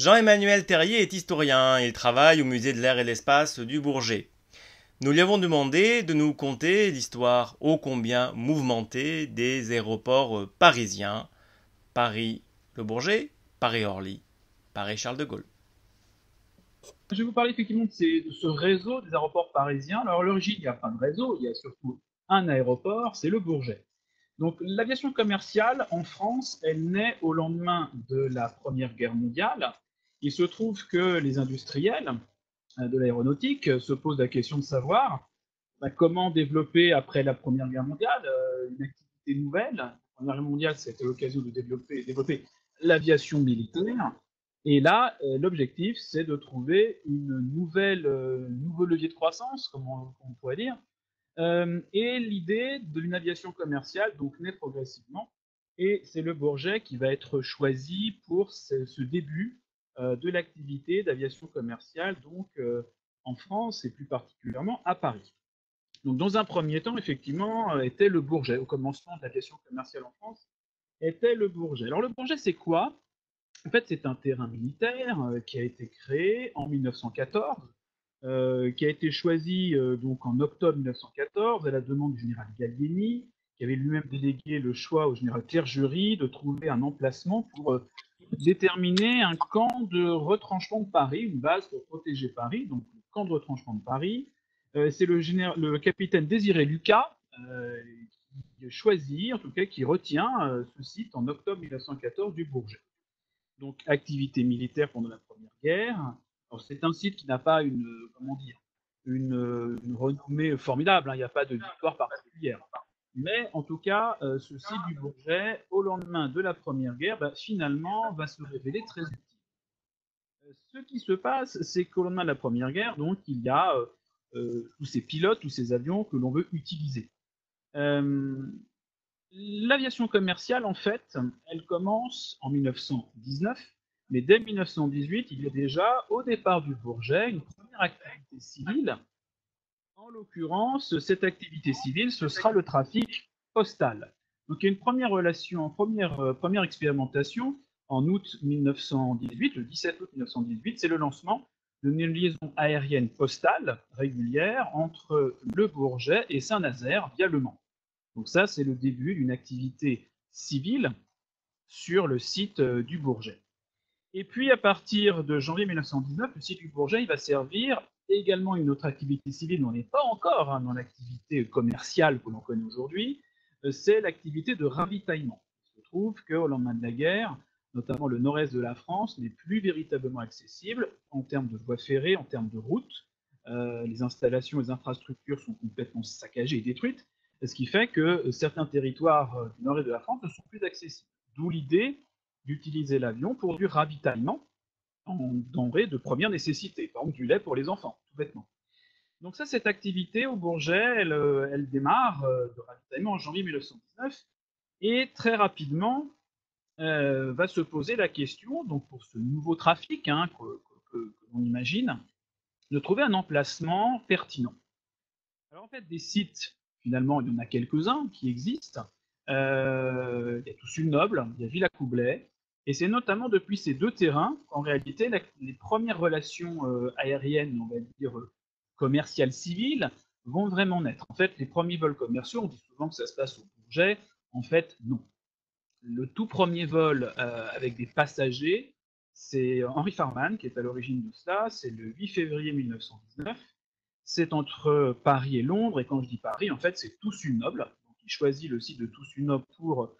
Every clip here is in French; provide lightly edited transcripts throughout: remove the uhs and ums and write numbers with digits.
Jean-Emmanuel Terrier est historien, il travaille au musée de l'air et l'espace du Bourget. Nous lui avons demandé de nous conter l'histoire ô combien mouvementée des aéroports parisiens. Paris-Le Bourget, Paris-Orly, Paris-Charles de Gaulle. Je vais vous parler effectivement de ce réseau des aéroports parisiens. Alors à l'origine, il n'y a pas de réseau, il y a surtout un aéroport, c'est le Bourget. Donc l'aviation commerciale en France, elle naît au lendemain de la Première Guerre mondiale. Il se trouve que les industriels de l'aéronautique se posent la question de savoir comment développer après la Première Guerre mondiale une activité nouvelle. La Première Guerre mondiale, c'était l'occasion de développer l'aviation militaire. Et là, l'objectif, c'est de trouver une nouveau levier de croissance, comme on pourrait dire. Et l'idée de une aviation commerciale donc naît progressivement. Et c'est le Bourget qui va être choisi pour ce début de l'activité d'aviation commerciale donc en France et plus particulièrement à Paris. Donc, dans un premier temps, effectivement, était le Bourget. Au commencement de l'aviation commerciale en France, était le Bourget. Alors, le Bourget, c'est quoi? En fait, c'est un terrain militaire qui a été créé en 1914, qui a été choisi donc en octobre 1914 à la demande du général Gallieni, qui avait lui-même délégué le choix au général Clergerie de trouver un emplacement pour déterminer un camp de retranchement de Paris, une base pour protéger Paris, donc le camp de retranchement de Paris. C'est le capitaine Désiré Lucas qui choisit, en tout cas qui retient ce site en octobre 1914 du Bourget. Donc activité militaire pendant la Première Guerre. Alors c'est un site qui n'a pas comment dire, une renommée formidable, hein, il n'y a pas de victoire particulière. Mais en tout cas, ce site du Bourget, au lendemain de la Première Guerre, finalement va se révéler très utile. Ce qui se passe, c'est qu'au lendemain de la Première Guerre, donc il y a tous ces pilotes, tous ces avions que l'on veut utiliser. Euh, L'aviation commerciale, en fait, elle commence en 1919, mais dès 1918, il y a déjà, au départ du Bourget, une première activité civile. En l'occurrence, cette activité civile, ce sera le trafic postal. Donc il y a une première relation, première expérimentation en août 1918, le 17 août 1918, c'est le lancement d'une liaison aérienne postale régulière entre le Bourget et Saint-Nazaire via Le Mans. Donc ça, c'est le début d'une activité civile sur le site du Bourget. Et puis, à partir de janvier 1919, le site du Bourget il va servir également une autre activité civile, mais on n'est pas encore dans l'activité commerciale que l'on connaît aujourd'hui, c'est l'activité de ravitaillement. Il se trouve qu'au lendemain de la guerre, notamment le nord-est de la France n'est plus véritablement accessible en termes de voies ferrées, en termes de routes. Les installations, les infrastructures sont complètement saccagées et détruites, ce qui fait que certains territoires du nord-est de la France ne sont plus accessibles. D'où l'idée d'utiliser l'avion pour du ravitaillement en denrées de première nécessité, par exemple du lait pour les enfants, tout bêtement. Donc ça, cette activité au Bourget, elle démarre de ravitaillement en janvier 1919, et très rapidement va se poser la question, donc pour ce nouveau trafic que l'on imagine, de trouver un emplacement pertinent. Alors en fait, des sites, finalement, il y en a quelques-uns qui existent. Il y a Toussus-le-Noble, il y a Villacoublay, et c'est notamment depuis ces deux terrains qu'en réalité les premières relations aériennes, on va dire commerciales civiles, vont vraiment naître. En fait, les premiers vols commerciaux, on dit souvent que ça se passe au Bourget, en fait, non. Le tout premier vol avec des passagers, c'est Henri Farman qui est à l'origine de cela, c'est le 8 février 1919. C'est entre Paris et Londres, et quand je dis Paris, en fait, c'est Toussus-Noble. Donc, il choisit le site de Toussus-Noble pour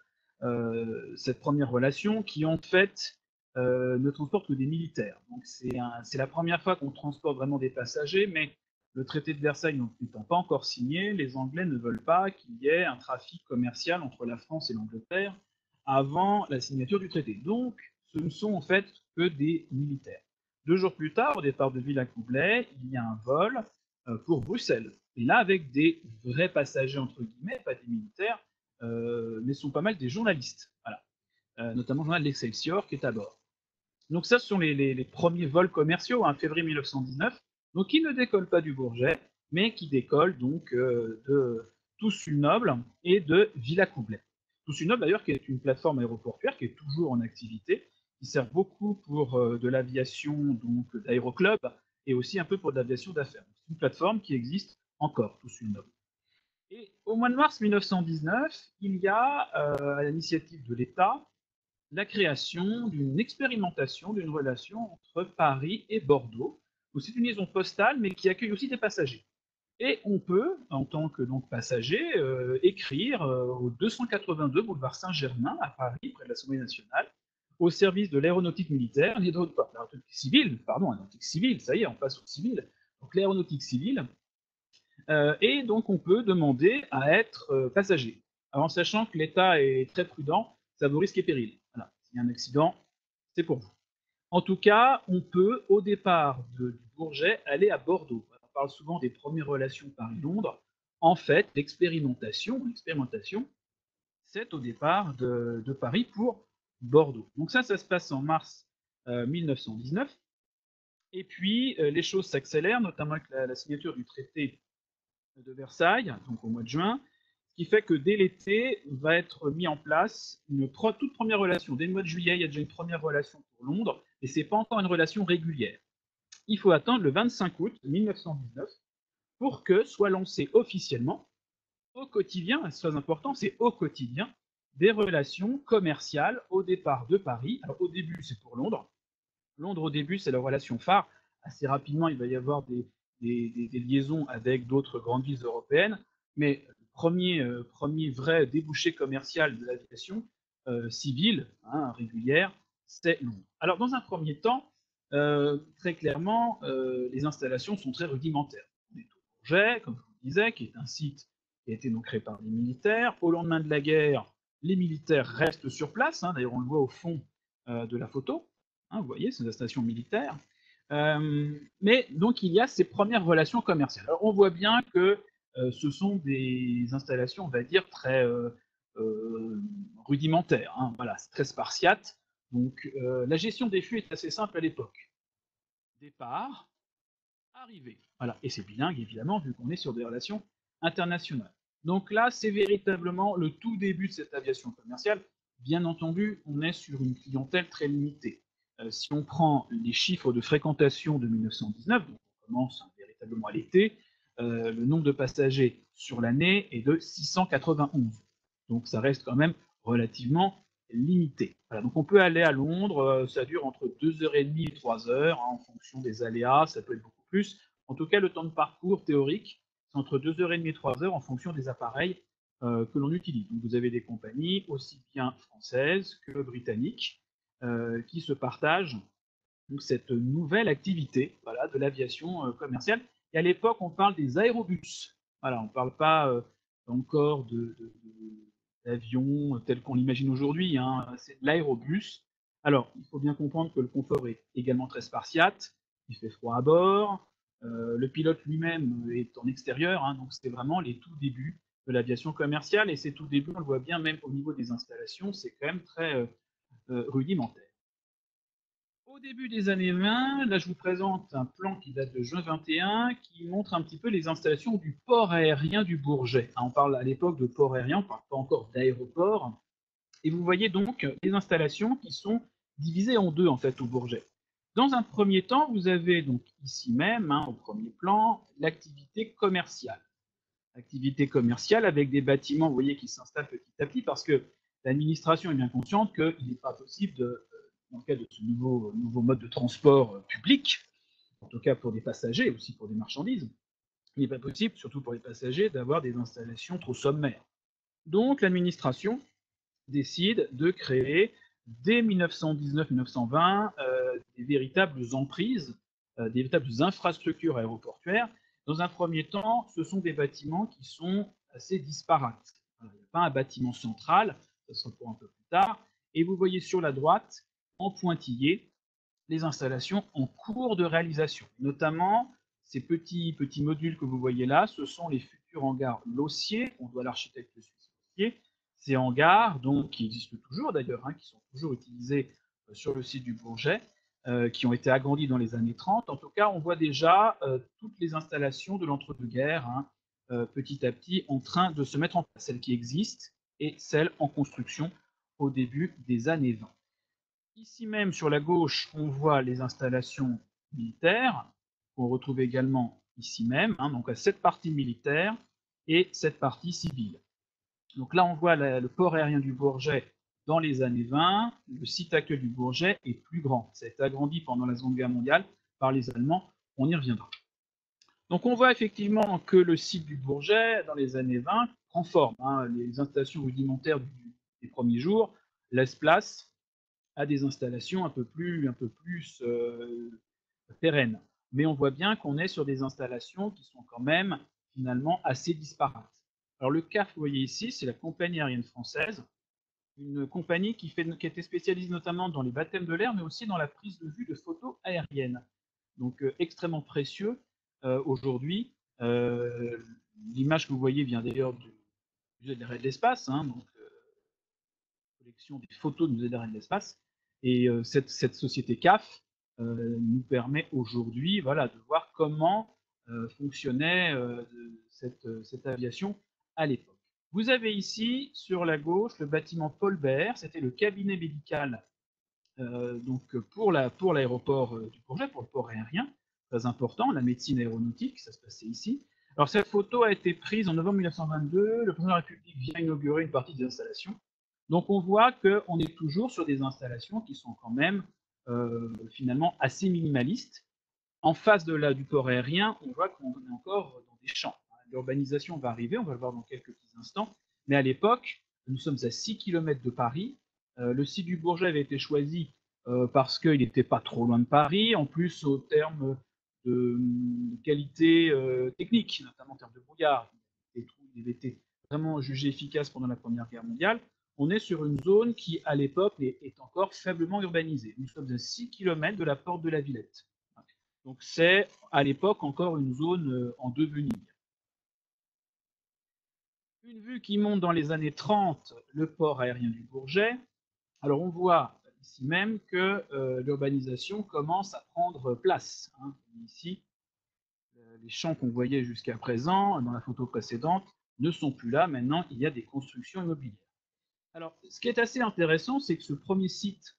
cette première relation, qui en fait ne transporte que des militaires. Donc, c'est la première fois qu'on transporte vraiment des passagers, mais le traité de Versailles n'étant pas encore signé, les Anglais ne veulent pas qu'il y ait un trafic commercial entre la France et l'Angleterre avant la signature du traité. Donc, ce ne sont en fait que des militaires. 2 jours plus tard, au départ de Villacoublay, il y a un vol pour Bruxelles. Et là, avec des vrais passagers, entre guillemets, pas des militaires, mais ce sont pas mal des journalistes, voilà. Notamment le journal L'Excelsior qui est à bord. Donc ça, ce sont les premiers vols commerciaux, hein, février 1919, donc qui ne décollent pas du Bourget, mais qui décollent donc de Toussus-le-Noble et de Villacoublay. Toussus-le-Noble d'ailleurs qui est une plateforme aéroportuaire qui est toujours en activité, qui sert beaucoup pour de l'aviation, donc d'aéroclub, et aussi un peu pour de l'aviation d'affaires. C'est une plateforme qui existe encore, tout ce nom. Et au mois de mars 1919, il y a, à l'initiative de l'État, la création d'une expérimentation d'une relation entre Paris et Bordeaux. C'est une liaison postale, mais qui accueille aussi des passagers. Et on peut, en tant que donc, passager, écrire au 282 boulevard Saint-Germain à Paris, près de l'Assemblée nationale, au service de l'aéronautique militaire, l'aéronautique civile, pardon, l'aéronautique civile, ça y est, on passe au civil, donc l'aéronautique civile, et donc on peut demander à être passager. Alors en sachant que l'État est très prudent, ça vaut risque et péril. Voilà. S'il y a un accident, c'est pour vous. En tout cas, on peut, au départ du Bourget, aller à Bordeaux. On parle souvent des premières relations Paris-Londres. En fait, l'expérimentation, c'est au départ de Paris pour Bordeaux. Donc ça se passe en mars 1919. Et puis, les choses s'accélèrent, notamment avec la signature du traité de Versailles, donc au mois de juin, ce qui fait que dès l'été va être mis en place une toute première relation. Dès le mois de juillet, il y a déjà une première relation pour Londres, et c'est pas encore une relation régulière. Il faut attendre le 25 août 1919 pour que soit lancé officiellement, au quotidien, c'est très important, c'est au quotidien, des relations commerciales au départ de Paris. Alors au début, c'est pour Londres. Londres, au début, c'est la relation phare. Assez rapidement, il va y avoir des liaisons avec d'autres grandes villes européennes, mais le premier vrai débouché commercial de l'aviation civile, hein, régulière, c'est Londres. Alors, dans un premier temps, très clairement, les installations sont très rudimentaires. On est au Bourget, comme je vous le disais, qui est un site qui a été donc créé par les militaires. Au lendemain de la guerre, les militaires restent sur place. Hein, d'ailleurs, on le voit au fond de la photo. Hein, vous voyez, c'est une station militaire. Mais donc il y a ces premières relations commerciales. Alors on voit bien que ce sont des installations, on va dire, très rudimentaires. Hein. Voilà, c'est très spartiate. Donc la gestion des flux est assez simple à l'époque. Départ, arrivée. Voilà, et c'est bilingue évidemment vu qu'on est sur des relations internationales. Donc là, c'est véritablement le tout début de cette aviation commerciale. Bien entendu, on est sur une clientèle très limitée. Si on prend les chiffres de fréquentation de 1919, donc on commence véritablement à l'été, le nombre de passagers sur l'année est de 691. Donc ça reste quand même relativement limité. Voilà, donc on peut aller à Londres, ça dure entre 2h30 et 3h, hein, en fonction des aléas, ça peut être beaucoup plus. En tout cas, le temps de parcours théorique, c'est entre 2h30 et 3h en fonction des appareils que l'on utilise. Donc vous avez des compagnies aussi bien françaises que britanniques qui se partagent donc, cette nouvelle activité, voilà, de l'aviation commerciale. Et à l'époque, on parle des aérobus. Voilà, on ne parle pas encore d'avions tels qu'on l'imagine aujourd'hui, hein. C'est de l'aérobus. Alors, il faut bien comprendre que le confort est également très spartiate, il fait froid à bord, le pilote lui-même est en extérieur, hein, donc c'est vraiment les tout débuts de l'aviation commerciale, et ces tout débuts, on le voit bien même au niveau des installations, c'est quand même très rudimentaire. Au début des années 20, là je vous présente un plan qui date de juin 21, qui montre un petit peu les installations du port aérien du Bourget. On parle à l'époque de port aérien, on ne parle pas encore d'aéroport. Et vous voyez donc les installations qui sont divisées en deux en fait au Bourget. Dans un premier temps, vous avez donc ici même, hein, au premier plan, l'activité commerciale. Activité commerciale avec des bâtiments, vous voyez, qui s'installent petit à petit parce que l'administration est bien consciente qu'il n'est pas possible dans le cas de ce nouveau mode de transport public, en tout cas pour des passagers, aussi pour des marchandises, il n'est pas possible, surtout pour les passagers, d'avoir des installations trop sommaires. Donc l'administration décide de créer, dès 1919-1920, des véritables emprises, des véritables infrastructures aéroportuaires. Dans un premier temps, ce sont des bâtiments qui sont assez disparates. Il n'y a pas un bâtiment central, ce sera pour un peu plus tard. Et vous voyez sur la droite, en pointillé, les installations en cours de réalisation. Notamment, ces petits modules que vous voyez là, ce sont les futurs hangars Lossier, on doit à l'architecte suisse Lossier. Ces hangars, donc, qui existent toujours d'ailleurs, hein, qui sont toujours utilisés sur le site du Bourget, qui ont été agrandis dans les années 30. En tout cas, on voit déjà toutes les installations de l'entre-deux-guerres, hein, petit à petit, en train de se mettre en place, celles qui existent et celles en construction au début des années 20. Ici même, sur la gauche, on voit les installations militaires, qu'on retrouve également ici même, hein, donc cette partie militaire et cette partie civile. Donc là, on voit le port aérien du Bourget dans les années 20. Le site actuel du Bourget est plus grand. Ça a été agrandi pendant la Seconde Guerre mondiale par les Allemands. On y reviendra. Donc on voit effectivement que le site du Bourget, dans les années 20, prend forme, hein. Les installations rudimentaires des premiers jours laissent place à des installations un peu plus pérennes. Mais on voit bien qu'on est sur des installations qui sont quand même finalement assez disparates. Alors le CAF, vous voyez ici, c'est la compagnie aérienne française, une compagnie qui a été spécialisée notamment dans les baptêmes de l'air, mais aussi dans la prise de vue de photos aériennes. Donc extrêmement précieux aujourd'hui. L'image que vous voyez vient d'ailleurs du musée de l'espace, hein, donc collection des photos du musée de l'espace. Et cette société CAF nous permet aujourd'hui, voilà, de voir comment fonctionnait cette aviation à l'époque. Vous avez ici, sur la gauche, le bâtiment Paul Bert, c'était le cabinet médical donc pour l'aéroport du Bourget, pour le port aérien, très important, la médecine aéronautique, ça se passait ici. Alors cette photo a été prise en novembre 1922, le président de la République vient inaugurer une partie des installations. Donc on voit qu'on est toujours sur des installations qui sont quand même finalement assez minimalistes. En face du port aérien, on voit qu'on est encore dans des champs. L'urbanisation va arriver, on va le voir dans quelques petits instants, mais à l'époque, nous sommes à 6 km de Paris. Le site du Bourget avait été choisi parce qu'il n'était pas trop loin de Paris, en plus au terme de qualité technique, notamment en termes de brouillard. Il avait été vraiment jugé efficace pendant la Première Guerre mondiale. On est sur une zone qui, à l'époque, est encore faiblement urbanisée. Nous sommes à 6 km de la porte de la Villette. Donc c'est à l'époque encore une zone en devenir. Une vue qui monte dans les années 30, le port aérien du Bourget. Alors on voit ici même que l'urbanisation commence à prendre place, hein. Ici, les champs qu'on voyait jusqu'à présent dans la photo précédente ne sont plus là. Maintenant, il y a des constructions immobilières. Alors, ce qui est assez intéressant, c'est que ce premier site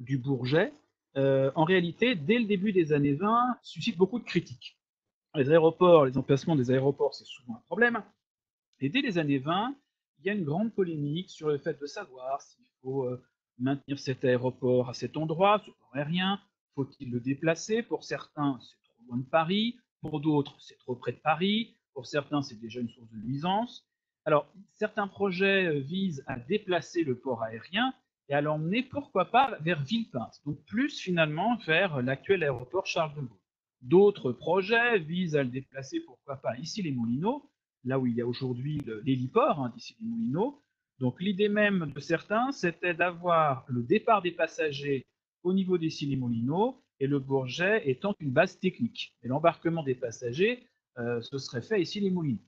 du Bourget, en réalité, dès le début des années 20, suscite beaucoup de critiques. Les aéroports, les emplacements des aéroports, c'est souvent un problème. Et dès les années 20, il y a une grande polémique sur le fait de savoir s'il faut maintenir cet aéroport à cet endroit, ce port aérien, faut-il le déplacer? Pour certains, c'est trop loin de Paris, pour d'autres, c'est trop près de Paris, pour certains, c'est déjà une source de nuisance. Alors, certains projets visent à déplacer le port aérien et à l'emmener, pourquoi pas, vers Villepinte, donc plus finalement vers l'actuel aéroport Charles de Gaulle. D'autres projets visent à le déplacer, pourquoi pas, ici les Moulineaux, là où il y a aujourd'hui l'héliport, hein, d'ici les Moulineaux. Donc l'idée même de certains, c'était d'avoir le départ des passagers au niveau des les Moulineaux et le Bourget étant une base technique. Et l'embarquement des passagers, ce serait fait ici les Moulineaux.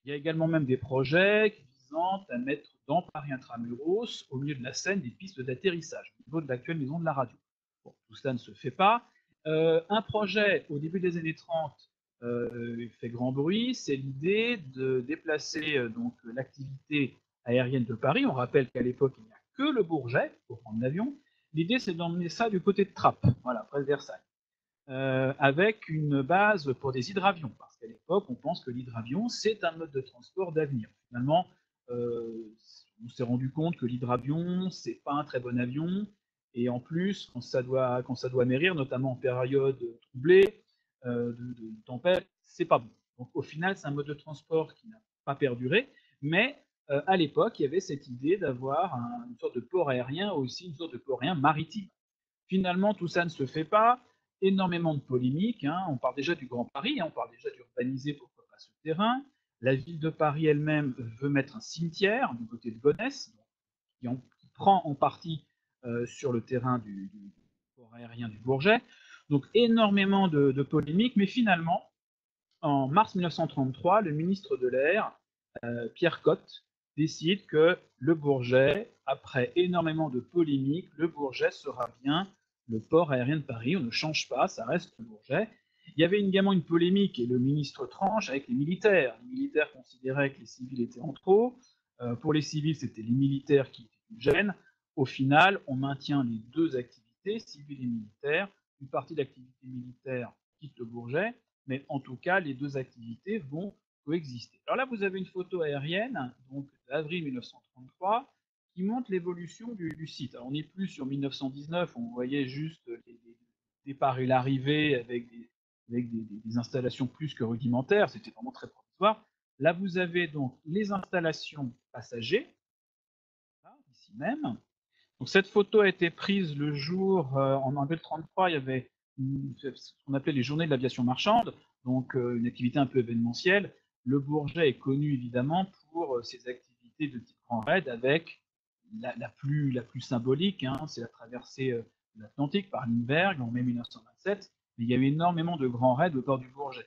Il y a également même des projets visant à mettre dans Paris Intramuros, au milieu de la Seine, des pistes d'atterrissage, au niveau de l'actuelle maison de la radio. Bon, tout cela ne se fait pas. Un projet au début des années 30 fait grand bruit, c'est l'idée de déplacer donc l'activité aérienne de Paris. On rappelle qu'à l'époque, il n'y a que le Bourget pour prendre l'avion. L'idée, c'est d'emmener ça du côté de Trappes, voilà, près de Versailles, avec une base pour des hydravions, parce qu'à l'époque, on pense que l'hydravion, c'est un mode de transport d'avenir. Finalement, on s'est rendu compte que l'hydravion, c'est pas un très bon avion, et en plus, quand ça doit mérir, notamment en période troublée, de tempête, c'est pas bon. Donc au final, c'est un mode de transport qui n'a pas perduré, mais à l'époque, il y avait cette idée d'avoir une sorte de port aérien, aussi une sorte de port aérien maritime. Finalement, tout ça ne se fait pas. Énormément de polémiques, hein. On parle déjà du Grand Paris, hein. On parle déjà d'urbaniser, pourquoi pas ce terrain. La ville de Paris elle-même veut mettre un cimetière du côté de Gonesse, qui prend en partie sur le terrain du port aérien du Bourget. Donc énormément de polémiques, mais finalement, en mars 1933, le ministre de l'Air, Pierre Cotte, décide que le Bourget, après énormément de polémiques, le Bourget sera bien le port aérien de Paris. On ne change pas, ça reste le Bourget. Il y avait également une polémique et le ministre tranche avec les militaires. Les militaires considéraient que les civils étaient en trop. Pour les civils, c'était les militaires qui étaient une gêne. au final, on maintient les deux activités, civiles et militaires. Une partie de l'activité militaire quitte le Bourget, mais en tout cas, les deux activités vont coexister. Alors là, vous avez une photo aérienne, donc d'avril 1933, qui montre l'évolution du site. Alors, on n'est plus sur 1919, on voyait juste les départs et l'arrivée avec des installations plus que rudimentaires, c'était vraiment très provisoire. Là, vous avez donc les installations passagers, là, ici même. Donc cette photo a été prise le jour, en avril 1933, il y avait ce qu'on appelait les journées de l'aviation marchande, donc une activité un peu événementielle. Le Bourget est connu évidemment pour ses activités de type grand raid avec la plus symbolique, hein, c'est la traversée de l'Atlantique par Lindbergh en mai 1927, mais il y a eu énormément de grands raids au port du Bourget.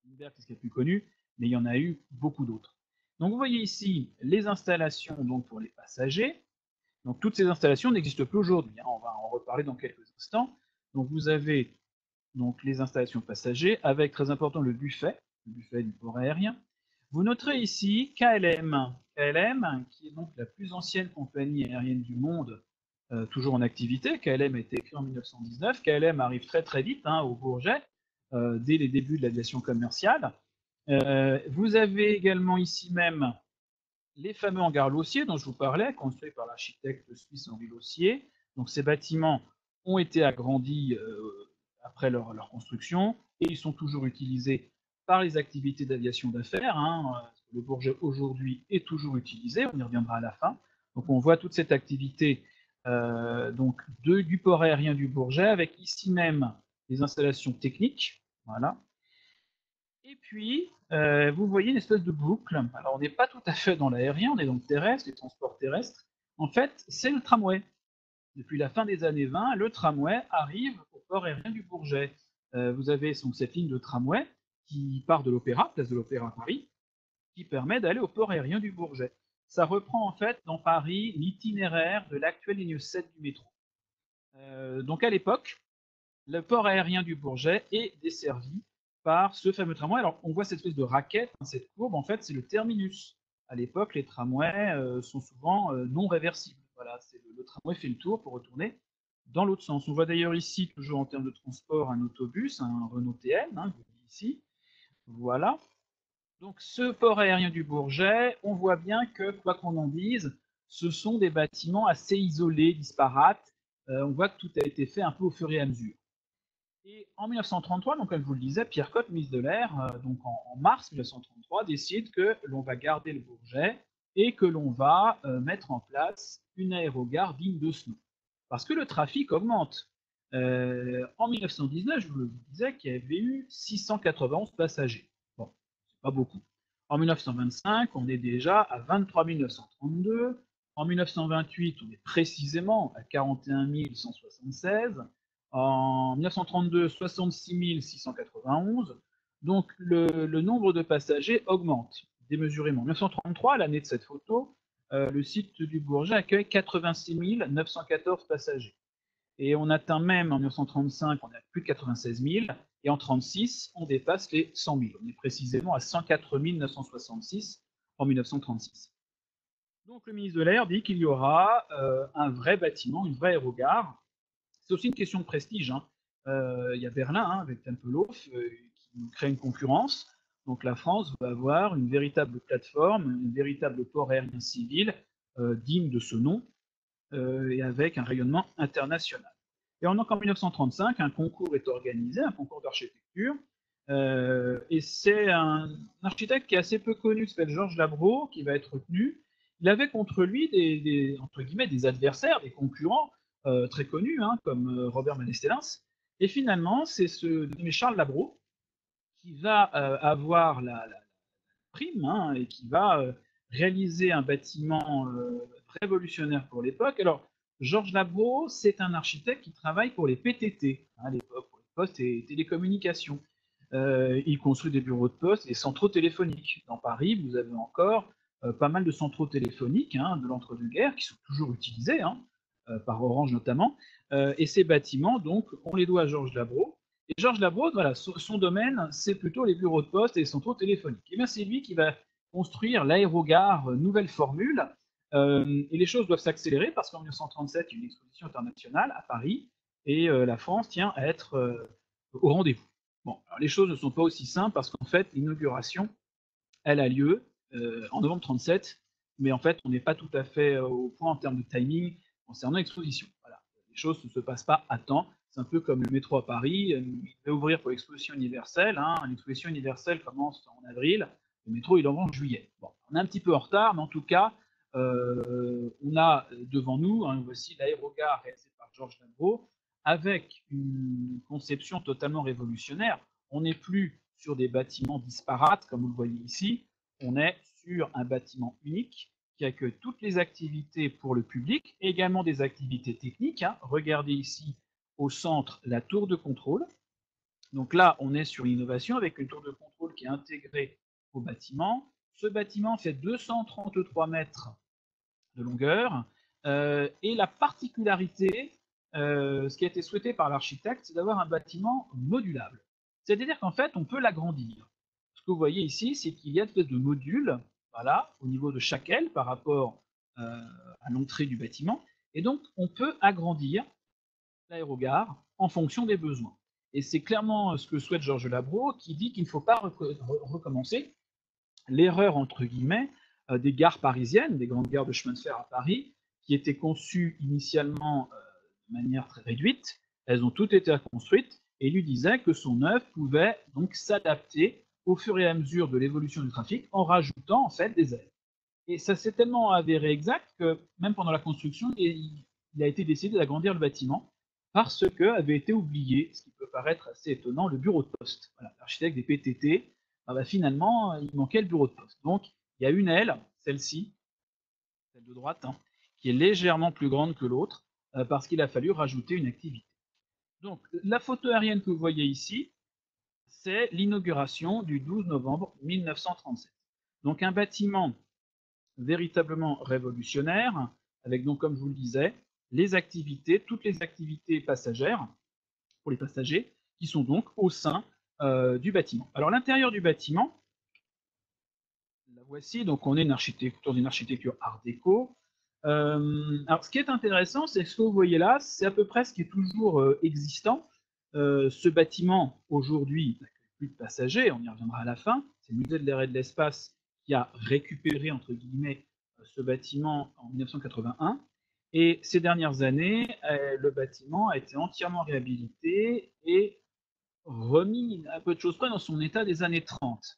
Lindbergh, c'est ce qui est le plus connu, mais il y en a eu beaucoup d'autres. Donc vous voyez ici les installations donc, pour les passagers. Donc toutes ces installations n'existent plus aujourd'hui, hein, on va en reparler dans quelques instants. Donc vous avez donc, les installations passagers, avec très important le buffet du port aérien. Vous noterez ici KLM, KLM qui est donc la plus ancienne compagnie aérienne du monde, toujours en activité. KLM a été créé en 1919. KLM arrive très très vite hein, au Bourget, dès les débuts de l'aviation commerciale. Vous avez également ici même les fameux hangars Lossier dont je vous parlais, construits par l'architecte suisse Henri Lossier. Donc ces bâtiments ont été agrandis après leur construction et ils sont toujours utilisés par les activités d'aviation d'affaires. Hein. Le Bourget aujourd'hui est toujours utilisé, on y reviendra à la fin. Donc on voit toute cette activité donc du port aérien du Bourget avec ici même les installations techniques. Voilà. Et puis, vous voyez une espèce de boucle. Alors, on n'est pas tout à fait dans l'aérien, on est dans le terrestre, les transports terrestres. En fait, c'est le tramway. Depuis la fin des années 20, le tramway arrive au port aérien du Bourget. Vous avez donc cette ligne de tramway qui part de l'Opéra, place de l'Opéra à Paris, qui permet d'aller au port aérien du Bourget. Ça reprend en fait dans Paris l'itinéraire de l'actuelle ligne 7 du métro. Donc à l'époque, le port aérien du Bourget est desservi par ce fameux tramway. Alors, on voit cette espèce de raquette, hein, cette courbe, en fait, c'est le terminus. À l'époque, les tramways sont souvent non réversibles. Voilà, le tramway fait le tour pour retourner dans l'autre sens. On voit d'ailleurs ici, toujours en termes de transport, un autobus, un Renault TN, hein, je vous dis ici. Voilà. Donc, ce port aérien du Bourget, on voit bien que, quoi qu'on en dise, ce sont des bâtiments assez isolés, disparates. On voit que tout a été fait un peu au fur et à mesure. Et en 1933, donc comme je vous le disais, Pierre Cotte, ministre de l'Air, donc en mars 1933, décide que l'on va garder le Bourget et que l'on va mettre en place une aérogare digne de ce nom. Parce que le trafic augmente. En 1919, je vous disais qu'il y avait eu 691 passagers. Bon, c'est pas beaucoup. En 1925, on est déjà à 23 932. En 1928, on est précisément à 41 176. En 1932, 66 691. Donc le nombre de passagers augmente démesurément. En 1933, l'année de cette photo, le site du Bourget accueille 86 914 passagers. Et on atteint même en 1935, on est à plus de 96 000, et en 1936, on dépasse les 100 000. On est précisément à 104 966 en 1936. Donc le ministre de l'Air dit qu'il y aura un vrai bâtiment, une vraie aérogare. C'est aussi une question de prestige. Hein. Il y a Berlin hein, avec Tempelhof qui crée une concurrence. Donc la France va avoir une véritable plateforme, un véritable port aérien civil digne de ce nom et avec un rayonnement international. Et donc en 1935, un concours est organisé, un concours d'architecture, et c'est un architecte qui est assez peu connu, qui s'appelle Georges Labro, qui va être retenu. Il avait contre lui entre guillemets, des adversaires, des concurrents très connus, hein, comme Robert Mannestelins. Et finalement, c'est ce Charles Labro qui va avoir la prime hein, et qui va réaliser un bâtiment révolutionnaire pour l'époque. Alors, Georges Labro, c'est un architecte qui travaille pour les PTT, hein, à l'époque, pour les postes et télécommunications. Il construit des bureaux de poste et des centraux téléphoniques. Dans Paris, vous avez encore pas mal de centraux téléphoniques hein, de l'entre-deux-guerres qui sont toujours utilisés, hein, par Orange notamment. Et ces bâtiments, donc, on les doit à Georges Labro. Et Georges Labro, voilà, son domaine, c'est plutôt les bureaux de poste et les centraux téléphoniques. Et bien, c'est lui qui va construire l'aérogare nouvelle formule, Et les choses doivent s'accélérer parce qu'en 1937, il y a une exposition internationale à Paris et la France tient à être au rendez-vous. Bon, alors les choses ne sont pas aussi simples parce qu'en fait, l'inauguration, elle a lieu en novembre 37, mais en fait, on n'est pas tout à fait au point en termes de timing concernant l'exposition. Voilà. Les choses ne se passent pas à temps. C'est un peu comme le métro à Paris. Il va ouvrir pour l'exposition universelle. Hein. L'exposition universelle commence en avril. Le métro, il ouvre en juillet. Bon, on est un petit peu en retard, mais en tout cas, on a devant nous, hein, voici l'aérogare réalisé par Georges Labro, avec une conception totalement révolutionnaire. On n'est plus sur des bâtiments disparates, comme vous le voyez ici, on est sur un bâtiment unique qui accueille toutes les activités pour le public, et également des activités techniques. Hein. Regardez ici au centre la tour de contrôle. Donc là, on est sur l'innovation avec une tour de contrôle qui est intégrée au bâtiment. Ce bâtiment fait 233 mètres de longueur. Et la particularité, ce qui a été souhaité par l'architecte, c'est d'avoir un bâtiment modulable. C'est-à-dire qu'en fait, on peut l'agrandir. Ce que vous voyez ici, c'est qu'il y a une espèce de module, voilà, au niveau de chaque aile par rapport à l'entrée du bâtiment. Et donc, on peut agrandir l'aérogare en fonction des besoins. Et c'est clairement ce que souhaite Georges Labro, qui dit qu'il ne faut pas recommencer l'erreur, entre guillemets, des gares parisiennes, des grandes gares de chemin de fer à Paris, qui étaient conçues initialement de manière très réduite. Elles ont toutes été reconstruites, et il lui disait que son œuvre pouvait donc s'adapter au fur et à mesure de l'évolution du trafic en rajoutant en fait des ailes. Et ça s'est tellement avéré exact que même pendant la construction, il a été décidé d'agrandir le bâtiment parce que avait été oublié, ce qui peut paraître assez étonnant, le bureau de poste. Voilà, l'architecte des PTT, finalement, il manquait le bureau de poste. Donc, il y a une aile, celle-ci, celle de droite, hein, qui est légèrement plus grande que l'autre parce qu'il a fallu rajouter une activité. Donc, la photo aérienne que vous voyez ici, c'est l'inauguration du 12 novembre 1937. Donc, un bâtiment véritablement révolutionnaire, avec donc, comme je vous le disais, les activités, toutes les activités passagères, pour les passagers, qui sont donc au sein du bâtiment. Alors l'intérieur du bâtiment, la voici, donc on est une architecture art déco. Alors ce qui est intéressant, c'est que ce que vous voyez là, c'est à peu près ce qui est toujours existant. Ce bâtiment, aujourd'hui, n'accueille plus de passagers, on y reviendra à la fin. C'est le musée de l'air et de l'espace qui a récupéré, entre guillemets, ce bâtiment en 1981. Et ces dernières années, le bâtiment a été entièrement réhabilité et remis à peu de choses près dans son état des années 30.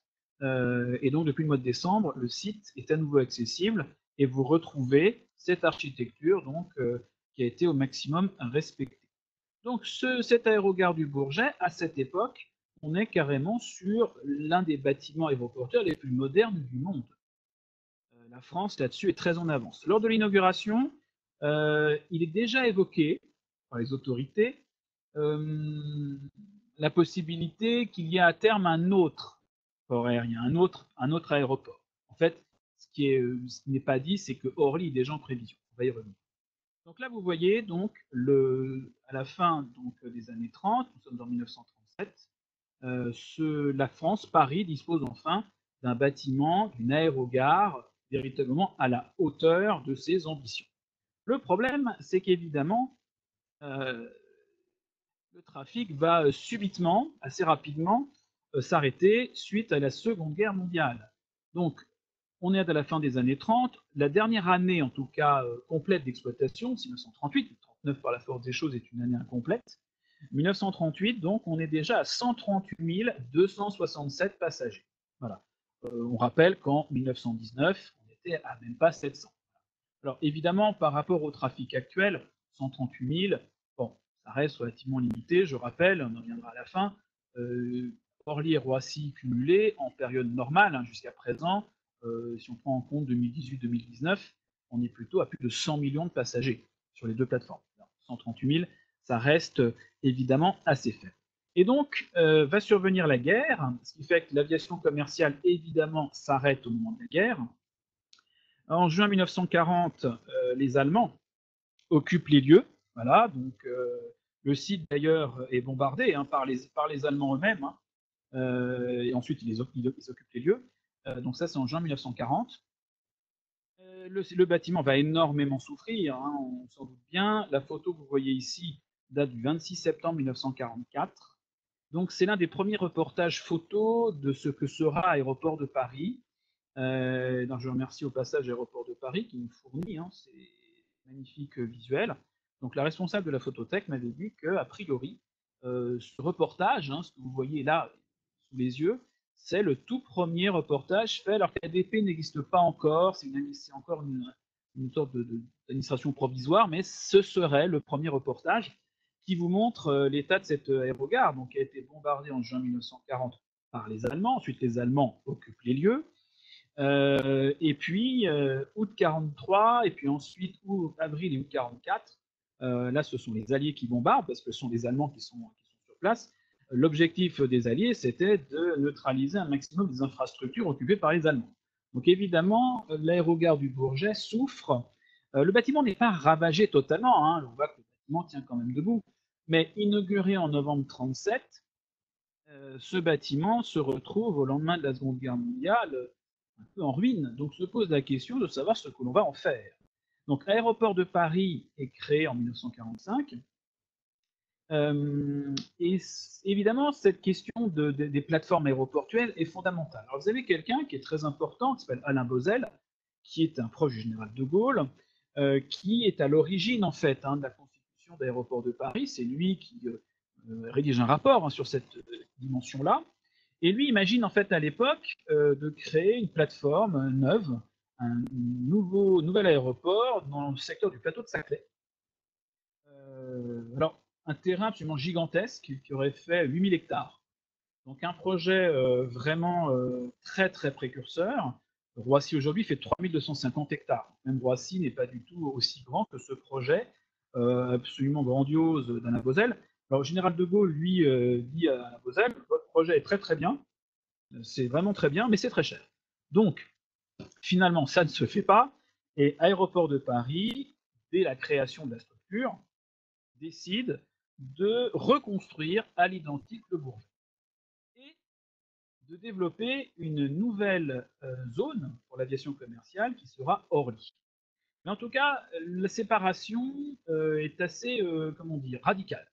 Et donc, depuis le mois de décembre, le site est à nouveau accessible et vous retrouvez cette architecture donc, qui a été au maximum respectée. Donc, cet aérogare du Bourget, à cette époque, on est carrément sur l'un des bâtiments aéroportuaires les plus modernes du monde. La France, là-dessus, est très en avance. Lors de l'inauguration, il est déjà évoqué par les autorités la possibilité qu'il y ait à terme un autre port aérien, un autre aéroport. En fait, ce qui n'est pas dit, c'est que Orly est déjà en prévision. On va y revenir. Donc là, vous voyez donc à la fin donc, des années 30, nous sommes en 1937, la France, Paris, dispose enfin d'un bâtiment, d'une aérogare, véritablement à la hauteur de ses ambitions. Le problème, c'est qu'évidemment, le trafic va subitement, assez rapidement, s'arrêter suite à la Seconde Guerre mondiale. Donc, on est à la fin des années 30, la dernière année, en tout cas, complète d'exploitation, c'est 1938, 39 par la force des choses est une année incomplète. 1938, donc, on est déjà à 138 267 passagers. Voilà. On rappelle qu'en 1919, on était à même pas 700. Alors, évidemment, par rapport au trafic actuel, 138 000, bon, ça reste relativement limité. Je rappelle, on en reviendra à la fin, Orly et Roissy cumulés en période normale, hein, jusqu'à présent, si on prend en compte 2018-2019, on est plutôt à plus de 100 millions de passagers sur les deux plateformes. Alors, 138 000, ça reste évidemment assez faible. Et donc, va survenir la guerre, ce qui fait que l'aviation commerciale, évidemment, s'arrête au moment de la guerre. En juin 1940, les Allemands occupent les lieux. Voilà, donc le site d'ailleurs est bombardé hein, par les Allemands eux-mêmes. Hein, et ensuite, ils occupent les lieux. Donc ça, c'est en juin 1940. Le bâtiment va énormément souffrir, hein, on s'en doute bien. La photo que vous voyez ici date du 26 septembre 1944. Donc c'est l'un des premiers reportages photos de ce que sera Aéroport de Paris. Donc je remercie au passage Aéroport de Paris qui nous fournit ces magnifiques visuels. Donc la responsable de la photothèque m'avait dit que, a priori, ce reportage, ce que vous voyez là sous les yeux, c'est le tout premier reportage fait alors qu'ADP n'existe pas encore, c'est encore une sorte d'administration provisoire, mais ce serait le premier reportage qui vous montre l'état de cette aérogare, donc qui a été bombardée en juin 1940 par les Allemands. Ensuite, les Allemands occupent les lieux. Et puis, août 43, et puis ensuite, avril et août 44, là, ce sont les Alliés qui bombardent, parce que ce sont les Allemands qui sont sur place. L'objectif des Alliés, c'était de neutraliser un maximum des infrastructures occupées par les Allemands. Donc évidemment, l'aérogare du Bourget souffre. Le bâtiment n'est pas ravagé totalement, hein, on voit que le bâtiment tient quand même debout. Mais inauguré en novembre 1937, ce bâtiment se retrouve au lendemain de la Seconde Guerre mondiale un peu en ruine. Donc se pose la question de savoir ce que l'on va en faire. Donc Aéroport de Paris est créé en 1945. Et évidemment, cette question des plateformes aéroportuaires est fondamentale. Alors vous avez quelqu'un qui est très important, qui s'appelle Alain Bosel, qui est un proche du général de Gaulle, qui est à l'origine en fait de la constitution d'Aéroport de Paris. C'est lui qui rédige un rapport sur cette dimension-là. Et lui imagine en fait à l'époque de créer une plateforme neuve, un nouvel aéroport dans le secteur du plateau de Saclay. Alors, un terrain absolument gigantesque qui aurait fait 8000 hectares. Donc un projet vraiment très très précurseur. Roissy aujourd'hui fait 3250 hectares. Même Roissy n'est pas du tout aussi grand que ce projet absolument grandiose d'Alain Bosel. Alors, le général de Gaulle, lui, dit à Alain Bosel, votre projet est très très bien, c'est vraiment très bien, mais c'est très cher. Donc, finalement, ça ne se fait pas, et Aéroport de Paris, dès la création de la structure, décide de reconstruire à l'identique le Bourget et de développer une nouvelle zone pour l'aviation commerciale qui sera Orly. Mais en tout cas, la séparation est assez, comment dire, radicale.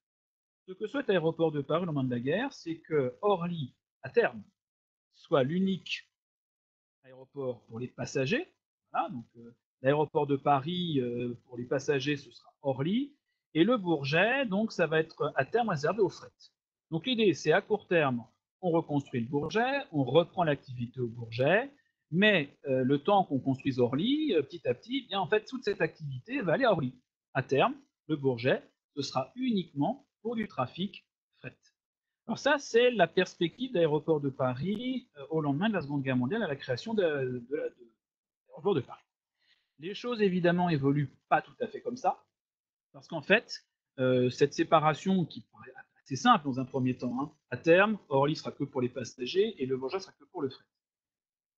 Ce que souhaite Aéroport de Paris au lendemain de la guerre, c'est que Orly, à terme, soit l'unique aéroport pour les passagers. Voilà, donc l'aéroport de Paris pour les passagers, ce sera Orly. Et le Bourget, donc ça va être à terme réservé aux fret. Donc l'idée, c'est à court terme, on reconstruit le Bourget, on reprend l'activité au Bourget, mais le temps qu'on construise Orly, petit à petit, eh bien en fait toute cette activité va aller à Orly. À terme, le Bourget, ce sera uniquement pour du trafic fret. Alors ça, c'est la perspective d'aéroport de Paris au lendemain de la Seconde Guerre mondiale à la création de l'aéroport de Paris. Les choses, évidemment, évoluent pas tout à fait comme ça, parce qu'en fait, cette séparation qui paraît assez simple dans un premier temps, à terme, Orly sera que pour les passagers et le Bourget sera que pour le fret.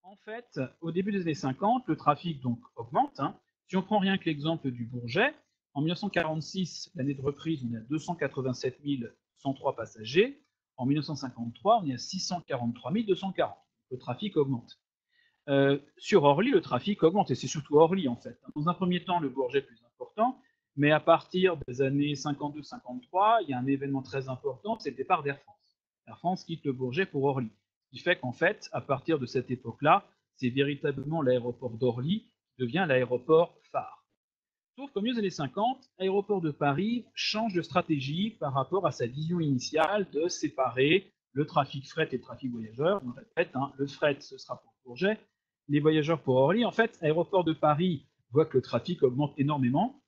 En fait, au début des années 50, le trafic donc augmente. Si on prend rien que l'exemple du Bourget, en 1946, l'année de reprise, on est à 287 103 passagers. En 1953, on est à 643 240. Le trafic augmente. Sur Orly, le trafic augmente, et c'est surtout Orly en fait. Dans un premier temps, le Bourget est plus important, mais à partir des années 52-53, il y a un événement très important, c'est le départ d'Air France. Air France quitte le Bourget pour Orly. Ce qui fait qu'en fait, à partir de cette époque-là, c'est véritablement l'aéroport d'Orly qui devient l'aéroport phare. Sauf qu'au milieu des années 50, l'aéroport de Paris change de stratégie par rapport à sa vision initiale de séparer le trafic fret et le trafic voyageurs. On répète, le fret, ce sera pour Bourget, les voyageurs pour Orly. En fait, l'aéroport de Paris voit que le trafic augmente énormément,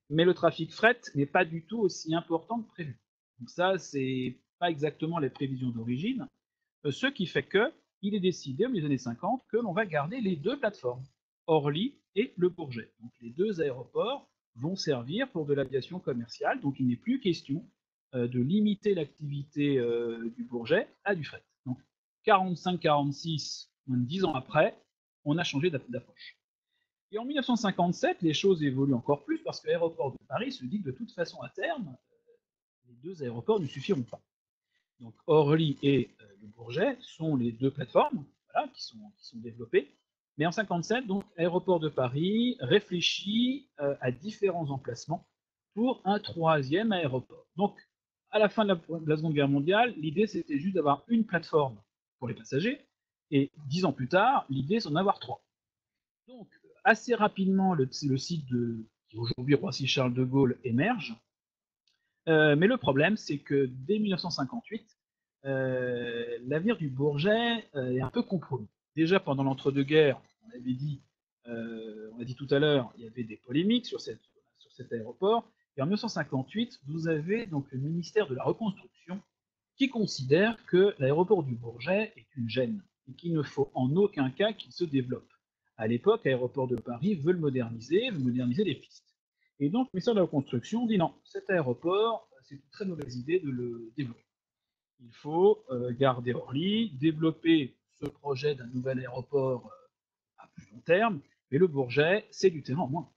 mais le trafic fret n'est pas du tout aussi important que prévu. Donc ça, c'est pas exactement les prévisions d'origine, ce qui fait que il est décidé, au milieu des années 50, que l'on va garder les deux plateformes, Orly et Le Bourget. Donc les deux aéroports vont servir pour de l'aviation commerciale, donc il n'est plus question de limiter l'activité du Bourget à du fret. Donc 45-46, moins de 10 ans après, on a changé d'approche. Et en 1957, les choses évoluent encore plus parce que l'aéroport de Paris se dit que de toute façon, à terme, les deux aéroports ne suffiront pas. Donc Orly et le Bourget sont les deux plateformes voilà, qui sont développées. Mais en 57, donc, Aéroport de Paris réfléchit à différents emplacements pour un troisième aéroport. Donc, à la fin de la Seconde Guerre mondiale, l'idée c'était juste d'avoir une plateforme pour les passagers, et 10 ans plus tard, l'idée c'est d'en avoir trois. Donc, assez rapidement, le site qui est aujourd'hui Roissy-Charles de Gaulle émerge, mais le problème c'est que dès 1958, l'avenir du Bourget est un peu compromis. Déjà pendant l'entre-deux-guerres, on a dit tout à l'heure, il y avait des polémiques sur cet aéroport. Et en 1958, vous avez donc le ministère de la Reconstruction qui considère que l'aéroport du Bourget est une gêne et qu'il ne faut en aucun cas qu'il se développe. À l'époque, Aéroport de Paris veut moderniser les pistes. Et donc, le ministère de la Reconstruction dit non, cet aéroport, c'est une très mauvaise idée de le développer. Il faut garder Orly, développer ce projet d'un nouvel aéroport à plus long terme, mais le Bourget, c'est du terrain en moins.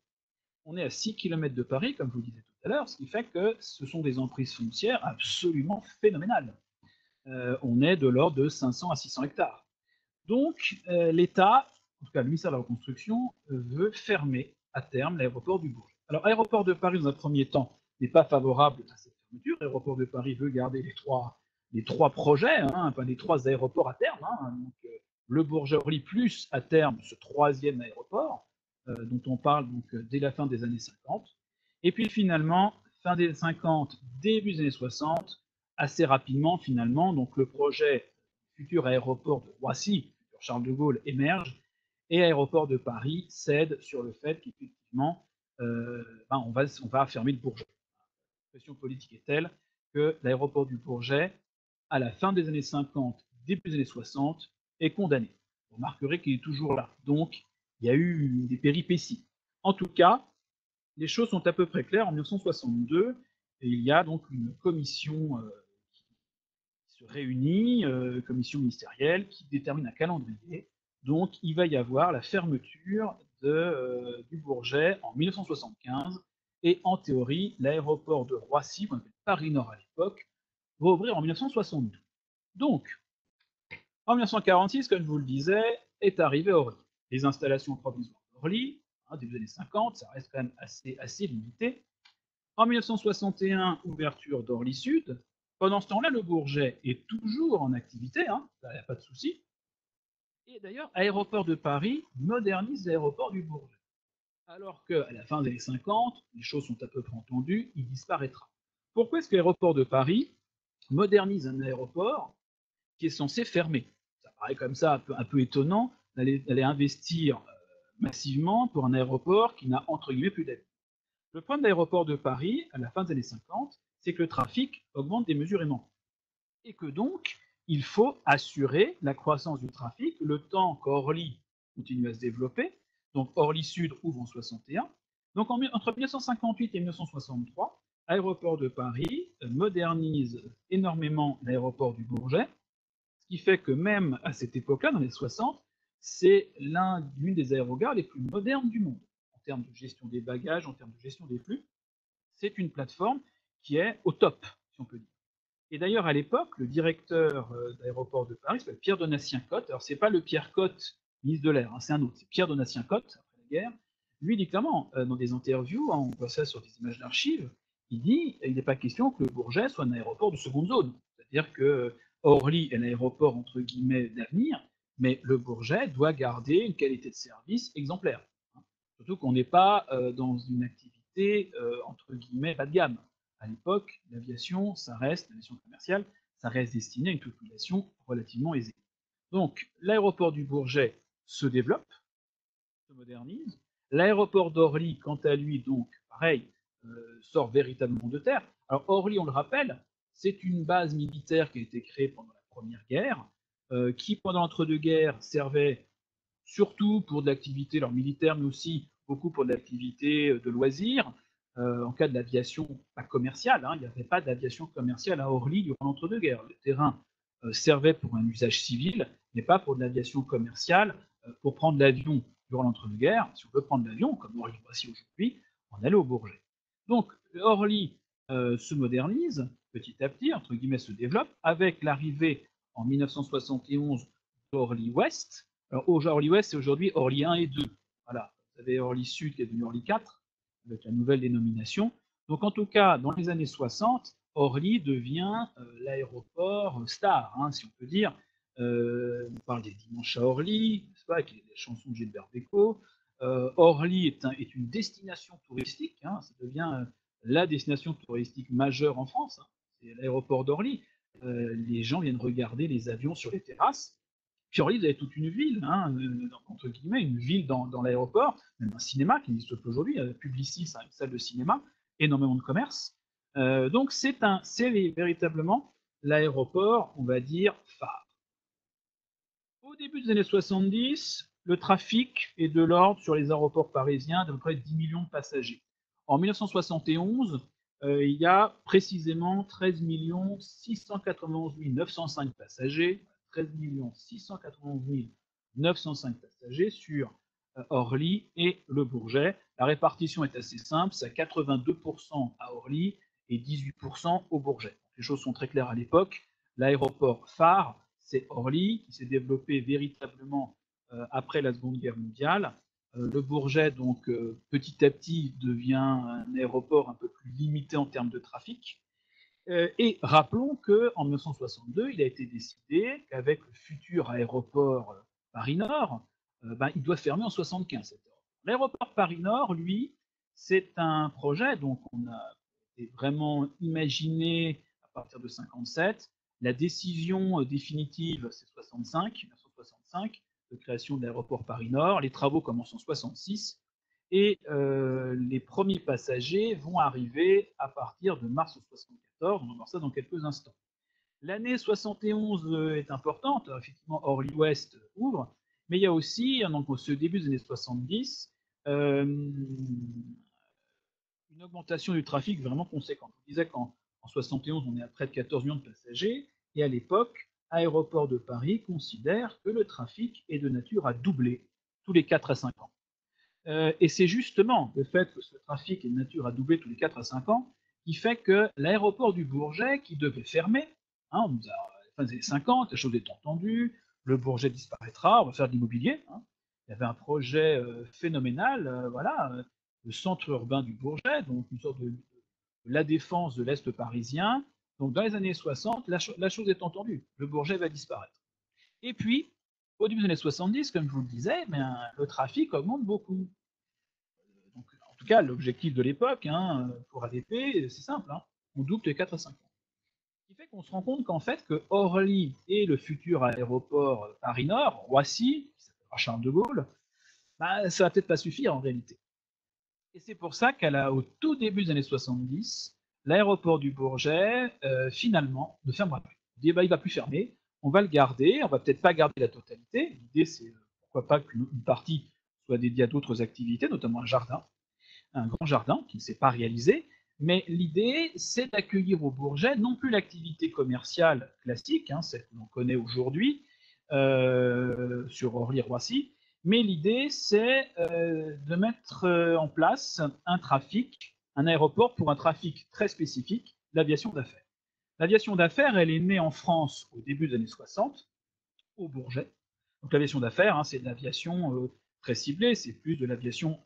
On est à 6 km de Paris, comme je vous le disais tout à l'heure, ce qui fait que ce sont des emprises foncières absolument phénoménales. On est de l'ordre de 500 à 600 hectares. Donc, l'État, en tout cas le ministère de la Reconstruction, veut fermer à terme l'aéroport du Bourget. Alors, Aéroport de Paris, dans un premier temps, n'est pas favorable à cette fermeture. Aéroport de Paris veut garder les trois projets, enfin les trois aéroports à terme, donc, le Bourget-Orly plus à terme ce troisième aéroport, dont on parle donc dès la fin des années 50. Et puis finalement, fin des 50, début des années 60, assez rapidement finalement, donc le projet futur aéroport de Roissy, futur Charles de Gaulle, émerge, et Aéroport de Paris cède sur le fait qu'effectivement, on va fermer le Bourget. La pression politique est telle que l'aéroport du Bourget, à la fin des années 50, début des années 60, est condamné. Vous remarquerez qu'il est toujours là. Donc, il y a eu des péripéties. En tout cas, les choses sont à peu près claires. En 1962, et il y a donc une commission qui se réunit, commission ministérielle, qui détermine un calendrier. Donc, il va y avoir la fermeture du Bourget en 1975. Et en théorie, l'aéroport de Roissy, qu'on appelle Paris-Nord à l'époque, va ouvrir en 1962. Donc, en 1946, comme je vous le disais, est arrivé Orly. Les installations provisoires d'Orly, début des années 50, ça reste quand même assez limité. En 1961, ouverture d'Orly Sud. Pendant ce temps-là, le Bourget est toujours en activité, il n'y a pas de souci. Et d'ailleurs, Aéroport de Paris modernise l'aéroport du Bourget. Alors qu'à la fin des années 50, les choses sont à peu près entendues, il disparaîtra. Pourquoi est-ce que l'aéroport de Paris modernise un aéroport qui est censé fermer? Ça paraît comme ça un peu étonnant d'aller investir massivement pour un aéroport qui n'a entre guillemets plus d'avenir. Le problème de l'aéroport de Paris, à la fin des années 50, c'est que le trafic augmente démesurément. Et que donc, il faut assurer la croissance du trafic le temps qu'Orly continue à se développer. Donc, Orly Sud ouvre en 61. Donc, entre 1958 et 1963, Aéroport de Paris modernise énormément l'aéroport du Bourget, ce qui fait que même à cette époque-là, dans les 60, c'est l'une des aérogares les plus modernes du monde en termes de gestion des bagages, en termes de gestion des flux. C'est une plateforme qui est au top, si on peut dire. Et d'ailleurs, à l'époque, le directeur d'aéroport de Paris s'appelle Pierre Donatien-Cotte. Alors, c'est pas le Pierre Cotte, ministre de l'Air, c'est un autre, c'est Pierre Donatien-Cotte, après la guerre. Lui, il dit clairement, dans des interviews, on voit ça sur des images d'archives, il dit il n'est pas question que le Bourget soit un aéroport de seconde zone. C'est-à-dire que Orly est l'aéroport, entre guillemets, d'avenir, mais le Bourget doit garder une qualité de service exemplaire. Surtout qu'on n'est pas dans une activité, entre guillemets, bas de gamme. À l'époque, l'aviation commerciale, ça reste destiné à une population relativement aisée. Donc, l'aéroport du Bourget se développe, se modernise. L'aéroport d'Orly, quant à lui, donc, pareil, sort véritablement de terre. Alors, Orly, on le rappelle, c'est une base militaire qui a été créée pendant la Première Guerre, qui, pendant l'entre-deux-guerres, servait surtout pour de l'activité militaire, mais aussi beaucoup pour de l'activité de loisirs, en cas de l'aviation pas commerciale. Il n'y avait pas d'aviation commerciale à Orly durant l'entre-deux-guerres. Le terrain servait pour un usage civil, mais pas pour de l'aviation commerciale. Pour prendre l'avion durant l'entre-deux-guerres, si on veut prendre l'avion, comme Orly voici aujourd'hui, on allait au Bourget. Donc Orly se modernise petit à petit, entre guillemets se développe, avec l'arrivée en 1971 d'Orly Ouest, Alors, Orly-Ouest, c'est aujourd'hui Orly 1 et 2. Voilà. Vous avez Orly Sud qui est devenu Orly 4, avec la nouvelle dénomination. Donc, en tout cas, dans les années 60, Orly devient l'aéroport star, hein, si on peut dire. On parle des dimanches à Orly, n'est-ce pas, avec les chansons de Gilbert Bécaud. Orly est une destination touristique, hein, ça devient la destination touristique majeure en France, hein, c'est l'aéroport d'Orly. Les gens viennent regarder les avions sur les terrasses. Puis Orly, vous avez toute une ville, hein, entre guillemets, une ville dans l'aéroport, même un cinéma qui n'existe plus aujourd'hui, Publicis, une salle de cinéma, énormément de commerce. Donc c'est véritablement l'aéroport, on va dire, phare. Au début des années 70, le trafic est de l'ordre sur les aéroports parisiens d'à peu près 10 millions de passagers. En 1971, il y a précisément 13 691 905 passagers, 13 691 905 passagers sur Orly et Le Bourget. La répartition est assez simple, c'est à 82% à Orly et 18% au Bourget. Les choses sont très claires à l'époque. L'aéroport phare, c'est Orly, qui s'est développé véritablement après la Seconde Guerre mondiale. Le Bourget, donc, petit à petit, devient un aéroport un peu plus limité en termes de trafic. Et rappelons qu'en 1962, il a été décidé qu'avec le futur aéroport Paris-Nord, il doit fermer en 1975. L'aéroport Paris-Nord, lui, c'est un projet, donc on a vraiment imaginé à partir de 1957. La décision définitive, c'est 1965, de création de l'aéroport Paris-Nord. Les travaux commencent en 1966 et les premiers passagers vont arriver à partir de mars 1974. On va voir ça dans quelques instants. L'année 71 est importante, effectivement, Orly-Ouest ouvre, mais il y a aussi, donc, au début des années 70, une augmentation du trafic vraiment conséquente. On disait qu'en 71, on est à près de 14 millions de passagers, et à l'époque, Aéroport de Paris considère que le trafic est de nature à doubler tous les 4 à 5 ans. Et c'est justement le fait que ce trafic est de nature à doubler tous les 4 à 5 ans qui fait que l'aéroport du Bourget, qui devait fermer, hein, on nous a, à la fin des années 50, la chose est entendue, le Bourget disparaîtra, on va faire de l'immobilier. Hein. Il y avait un projet phénoménal, voilà, le centre urbain du Bourget, donc une sorte de la défense de l'Est parisien. Donc dans les années 60, la chose est entendue, le Bourget va disparaître. Et puis, au début des années 70, comme je vous le disais, le trafic augmente beaucoup. Donc, en tout cas, l'objectif de l'époque, hein, pour ADP, c'est simple, hein, on double tous les 4 à 5 ans. Ce qui fait qu'on se rend compte qu'en fait, que Orly et le futur aéroport Paris-Nord, Roissy, qui s'appellera Charles de Gaulle, ça va peut-être pas suffire en réalité. Et c'est pour ça qu'au tout début des années 70, l'aéroport du Bourget, finalement, ne fermera plus. Il ne va plus fermer, on va le garder, on va peut-être pas garder la totalité. L'idée, c'est pourquoi pas qu'une partie soit dédiée à d'autres activités, notamment un grand jardin qui ne s'est pas réalisé. Mais l'idée, c'est d'accueillir au Bourget non plus l'activité commerciale classique, hein, celle que l'on connaît aujourd'hui sur Orly-Roissy, mais l'idée, c'est de mettre en place un trafic, un aéroport pour un trafic très spécifique, l'aviation d'affaires. L'aviation d'affaires, elle est née en France au début des années 60, au Bourget. Donc l'aviation d'affaires, hein, c'est de l'aviation très ciblée, c'est plus de l'aviation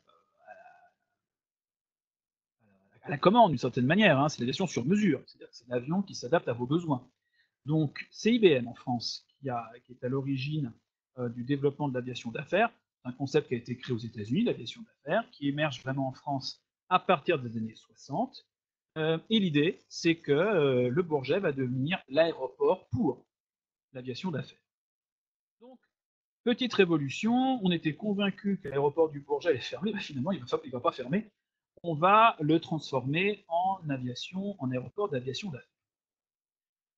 à la commande d'une certaine manière, hein, c'est l'aviation sur mesure, c'est-à-dire que c'est l'avion qui s'adapte à vos besoins. Donc c'est IBM en France qui est à l'origine du développement de l'aviation d'affaires, un concept qui a été créé aux États-Unis, l'aviation d'affaires, qui émerge vraiment en France à partir des années 60. Et l'idée, c'est que le Bourget va devenir l'aéroport pour l'aviation d'affaires. Donc, petite révolution, on était convaincu que l'aéroport du Bourget allait fermer, finalement il ne va pas fermer, on va le transformer en aéroport d'aviation d'affaires.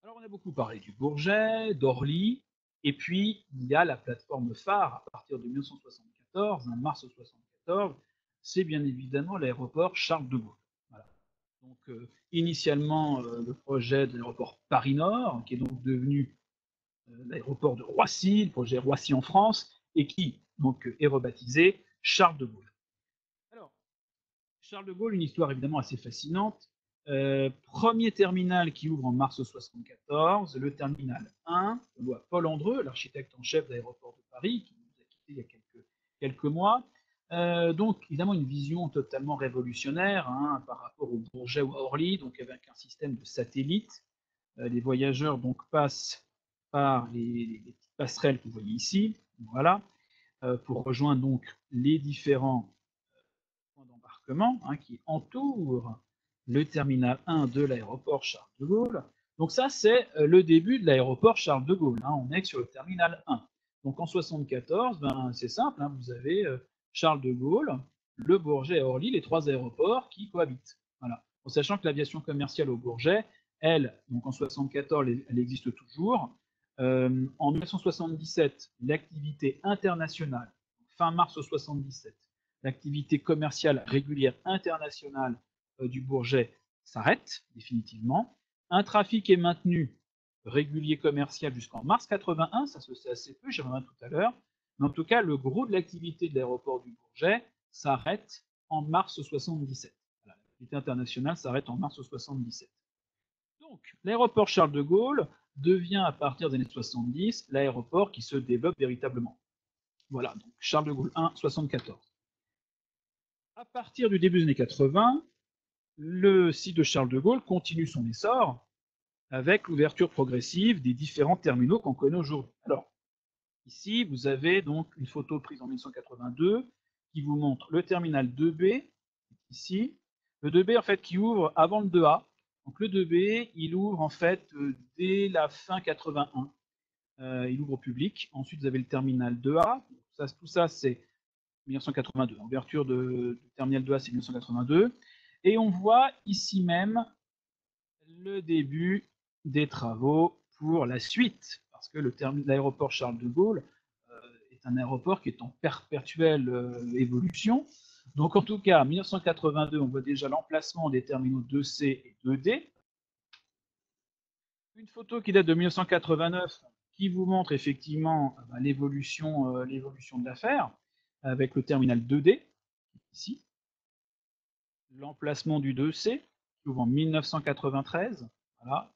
Alors on a beaucoup parlé du Bourget, d'Orly, et puis il y a la plateforme phare à partir de 1974, en mars 1974, c'est bien évidemment l'aéroport Charles de Gaulle. Voilà. Donc initialement le projet de l'aéroport Paris-Nord, qui est donc devenu l'aéroport de Roissy, le projet Roissy en France, et qui donc est rebaptisé Charles de Gaulle. Alors, Charles de Gaulle, une histoire évidemment assez fascinante. Premier terminal qui ouvre en mars 1974, le terminal 1, on voit Paul Andreu, l'architecte en chef de l'aéroport de Paris, qui nous il y a quelques mois. Donc, évidemment, une vision totalement révolutionnaire hein, par rapport au Bourget ou à Orly, donc avec un système de satellites. Les voyageurs donc passent par les petites passerelles que vous voyez ici, voilà, pour rejoindre donc les différents points d'embarquement hein, qui entourent le terminal 1 de l'aéroport Charles de Gaulle. Donc ça, c'est le début de l'aéroport Charles de Gaulle. Hein, on est sur le terminal 1. Donc en 74, ben, c'est simple, hein, vous avez Charles de Gaulle, le Bourget et Orly, les trois aéroports qui cohabitent. Voilà. En sachant que l'aviation commerciale au Bourget, elle, donc en 74, elle existe toujours. En 1977, l'activité internationale, fin mars 77, l'activité commerciale régulière internationale du Bourget s'arrête définitivement. Un trafic est maintenu régulier commercial jusqu'en mars 81, ça se sait assez peu, j'y reviendrai tout à l'heure. Mais en tout cas, le gros de l'activité de l'aéroport du Bourget s'arrête en mars 77. Voilà, l'activité internationale s'arrête en mars 77. Donc, l'aéroport Charles de Gaulle devient à partir des années 70 l'aéroport qui se développe véritablement. Voilà, donc Charles de Gaulle 1, 74. À partir du début des années 80, le site de Charles de Gaulle continue son essor avec l'ouverture progressive des différents terminaux qu'on connaît aujourd'hui. Alors, ici, vous avez donc une photo prise en 1982 qui vous montre le terminal 2B, ici. Le 2B, en fait, qui ouvre avant le 2A. Donc, le 2B, il ouvre, en fait, dès la fin 81. Il ouvre au public. Ensuite, vous avez le terminal 2A. Tout ça, c'est 1982. L'ouverture du terminal 2A, c'est 1982. Et on voit ici même le début des travaux pour la suite, parce que l'aéroport Charles de Gaulle est un aéroport qui est en perpétuelle évolution. Donc en tout cas, en 1982, on voit déjà l'emplacement des terminaux 2C et 2D. Une photo qui date de 1989 qui vous montre effectivement l'évolution de l'affaire avec le terminal 2D, ici. L'emplacement du 2C, qui ouvre en 1993. Voilà.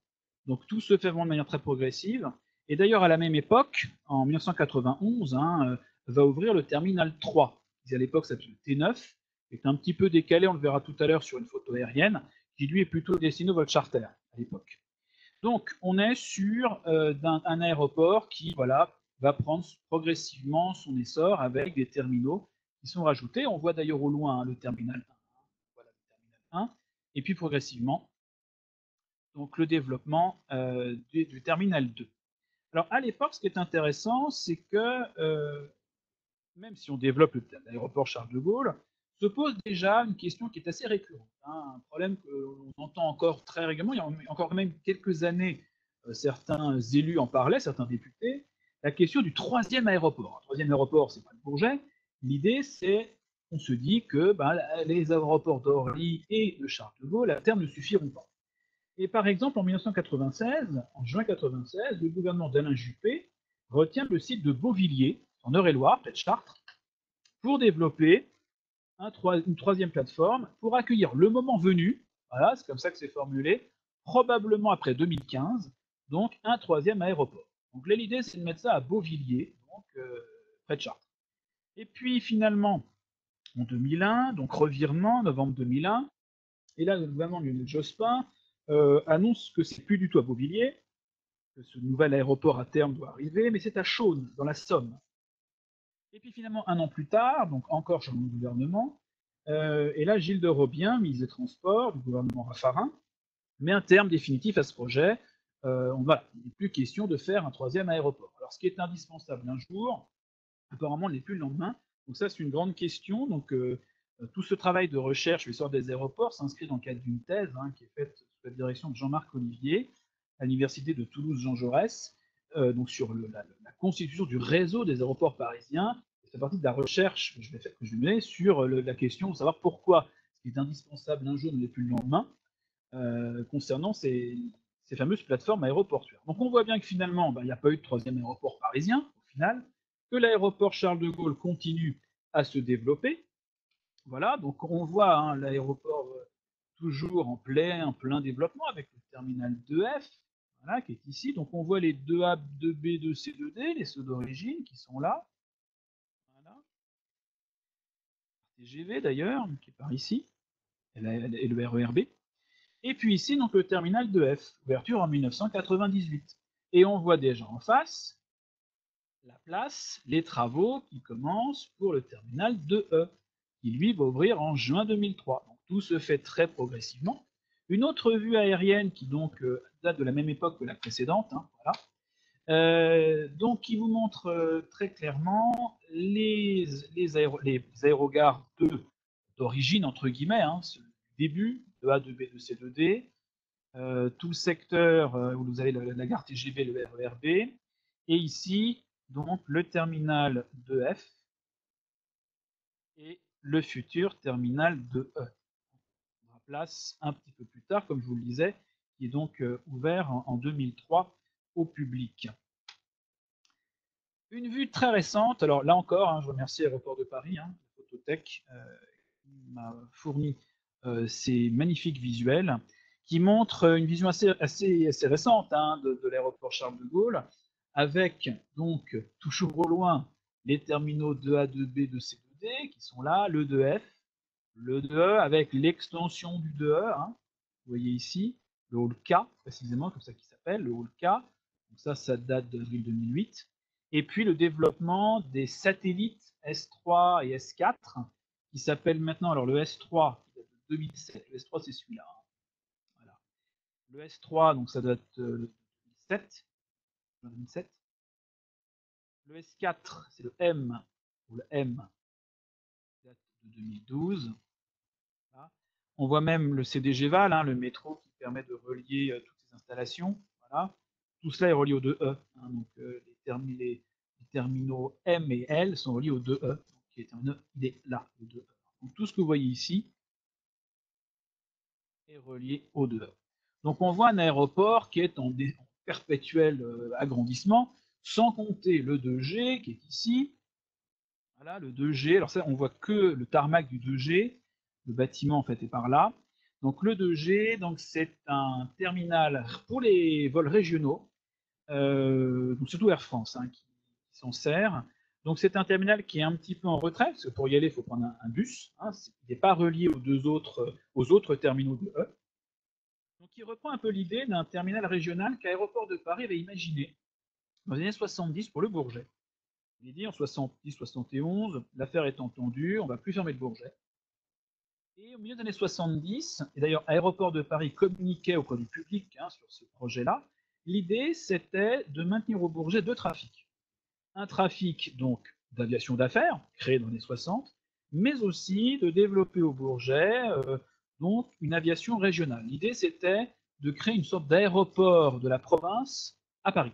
Donc tout se fait vraiment de manière très progressive. Et d'ailleurs, à la même époque, en 1991, hein, va ouvrir le terminal 3, qui à l'époque s'appelait le T9, qui est un petit peu décalé, on le verra tout à l'heure sur une photo aérienne, qui lui est plutôt destiné au vol charter à l'époque. Donc on est sur un aéroport qui voilà, va prendre progressivement son essor avec des terminaux qui sont rajoutés. On voit d'ailleurs au loin hein, le terminal 1. Voilà, le terminal 1. Et puis progressivement, donc le développement du terminal 2. Alors à l'époque, ce qui est intéressant, c'est que même si on développe l'aéroport Charles de Gaulle, se pose déjà une question qui est assez récurrente, hein, un problème qu'on entend encore très régulièrement. Il y a encore même quelques années, certains élus en parlaient, certains députés, la question du troisième aéroport. Un troisième aéroport, c'est pas le Bourget. L'idée, c'est on se dit que ben, les aéroports d'Orly et de Charles de Gaulle, à terme, ne suffiront pas. Et par exemple, en 1996, en juin 1996, le gouvernement d'Alain Juppé retient le site de Beauvilliers, en Eure-et-Loire, près de Chartres, pour développer une troisième plateforme pour accueillir le moment venu, voilà, c'est comme ça que c'est formulé, probablement après 2015, donc un troisième aéroport. Donc là, l'idée, c'est de mettre ça à Beauvilliers, donc près de Chartres. Et puis finalement, en 2001, donc revirement, novembre 2001, et là, le gouvernement de Lionel Jospin annonce que c'est plus du tout à Beauvilliers, que ce nouvel aéroport à terme doit arriver, mais c'est à Chaulnes, dans la Somme. Et puis finalement, un an plus tard, donc encore changement de gouvernement, et là, Gilles de Robien, ministre des Transports du gouvernement Raffarin, met un terme définitif à ce projet. Voilà, il n'est plus question de faire un troisième aéroport. Alors, ce qui est indispensable un jour, apparemment, ne l'est plus le lendemain. Donc ça, c'est une grande question. Donc, tout ce travail de recherche sur l'histoire des aéroports s'inscrit dans le cadre d'une thèse hein, qui est faite sous la direction de Jean-Marc Olivier à l'université de Toulouse-Jean Jaurès, donc sur la constitution du réseau des aéroports parisiens. Ça fait partie de la recherche que je vais mener sur la question de savoir pourquoi ce qui est indispensable un jour ne l'est plus le lendemain concernant ces fameuses plateformes aéroportuaires. Donc on voit bien que finalement, il n'y a pas eu de troisième aéroport parisien au final, que l'aéroport Charles de Gaulle continue à se développer. Voilà, donc on voit hein, l'aéroport toujours en plein développement avec le terminal 2F, voilà, qui est ici. Donc on voit les 2A, 2B, 2C, 2D, les ceux d'origine qui sont là. TGV d'ailleurs, qui est par ici, et le RERB. Et puis ici, donc le terminal 2F, ouverture en 1998. Et on voit déjà en face la place, les travaux qui commencent pour le terminal 2E, qui lui va ouvrir en juin 2003. Donc tout se fait très progressivement. Une autre vue aérienne qui donc date de la même époque que la précédente, hein, voilà. Donc qui vous montre très clairement les aérogares d'origine, entre guillemets, hein, le début de A, 2B, de C, 2D, tout le secteur où vous avez la gare TGV, le RERB, et ici, donc, le terminal 2F et le futur terminal 2E. On la place un petit peu plus tard, comme je vous le disais, qui est donc ouvert en 2003 au public. Une vue très récente, alors là encore, hein, je remercie Aéroport de Paris, hein, Phototech, qui m'a fourni ces magnifiques visuels, qui montrent une vision assez récente hein, de l'aéroport Charles de Gaulle, avec donc toujours au loin les terminaux 2A, 2B, 2C, 2D qui sont là, le 2F, le 2E avec l'extension du 2E, hein, vous voyez ici, le hall K, précisément, comme ça qu'il s'appelle, le hall K, donc ça date d'avril 2008, et puis le développement des satellites S3 et S4, qui s'appellent maintenant, alors le S3, qui date de 2007, le S3 c'est celui-là, hein. Voilà. Le S3, donc ça date de 2007, le S4, c'est le M, ou le M, qui date de 2012. Voilà. On voit même le CDG Val, hein, le métro qui permet de relier toutes ces installations. Voilà. Tout cela est relié au 2E. Hein, donc les terminaux M et L sont reliés au 2E. Donc, qui est un E, il est là, le 2E. Donc tout ce que vous voyez ici est relié au 2E. Donc on voit un aéroport qui est en perpétuel agrandissement, sans compter le 2G qui est ici. Voilà, le 2G. Alors ça, on voit que le tarmac du 2G. Le bâtiment en fait est par là. Donc le 2G, donc c'est un terminal pour les vols régionaux, donc surtout Air France hein, qui s'en sert. Donc c'est un terminal qui est un petit peu en retrait, parce que pour y aller, il faut prendre un bus. Hein, il n'est pas relié aux autres terminaux de E. Donc il reprend un peu l'idée d'un terminal régional qu'Aéroport de Paris avait imaginé dans les années 70 pour le Bourget. Il est dit en 70-71, l'affaire est entendue, on ne va plus fermer le Bourget. Et au milieu des années 70, et d'ailleurs Aéroport de Paris communiquait auprès du public hein, sur ce projet-là, l'idée c'était de maintenir au Bourget deux trafics. Un trafic donc d'aviation d'affaires, créé dans les années 60, mais aussi de développer au Bourget donc une aviation régionale. L'idée c'était de créer une sorte d'aéroport de la province à Paris.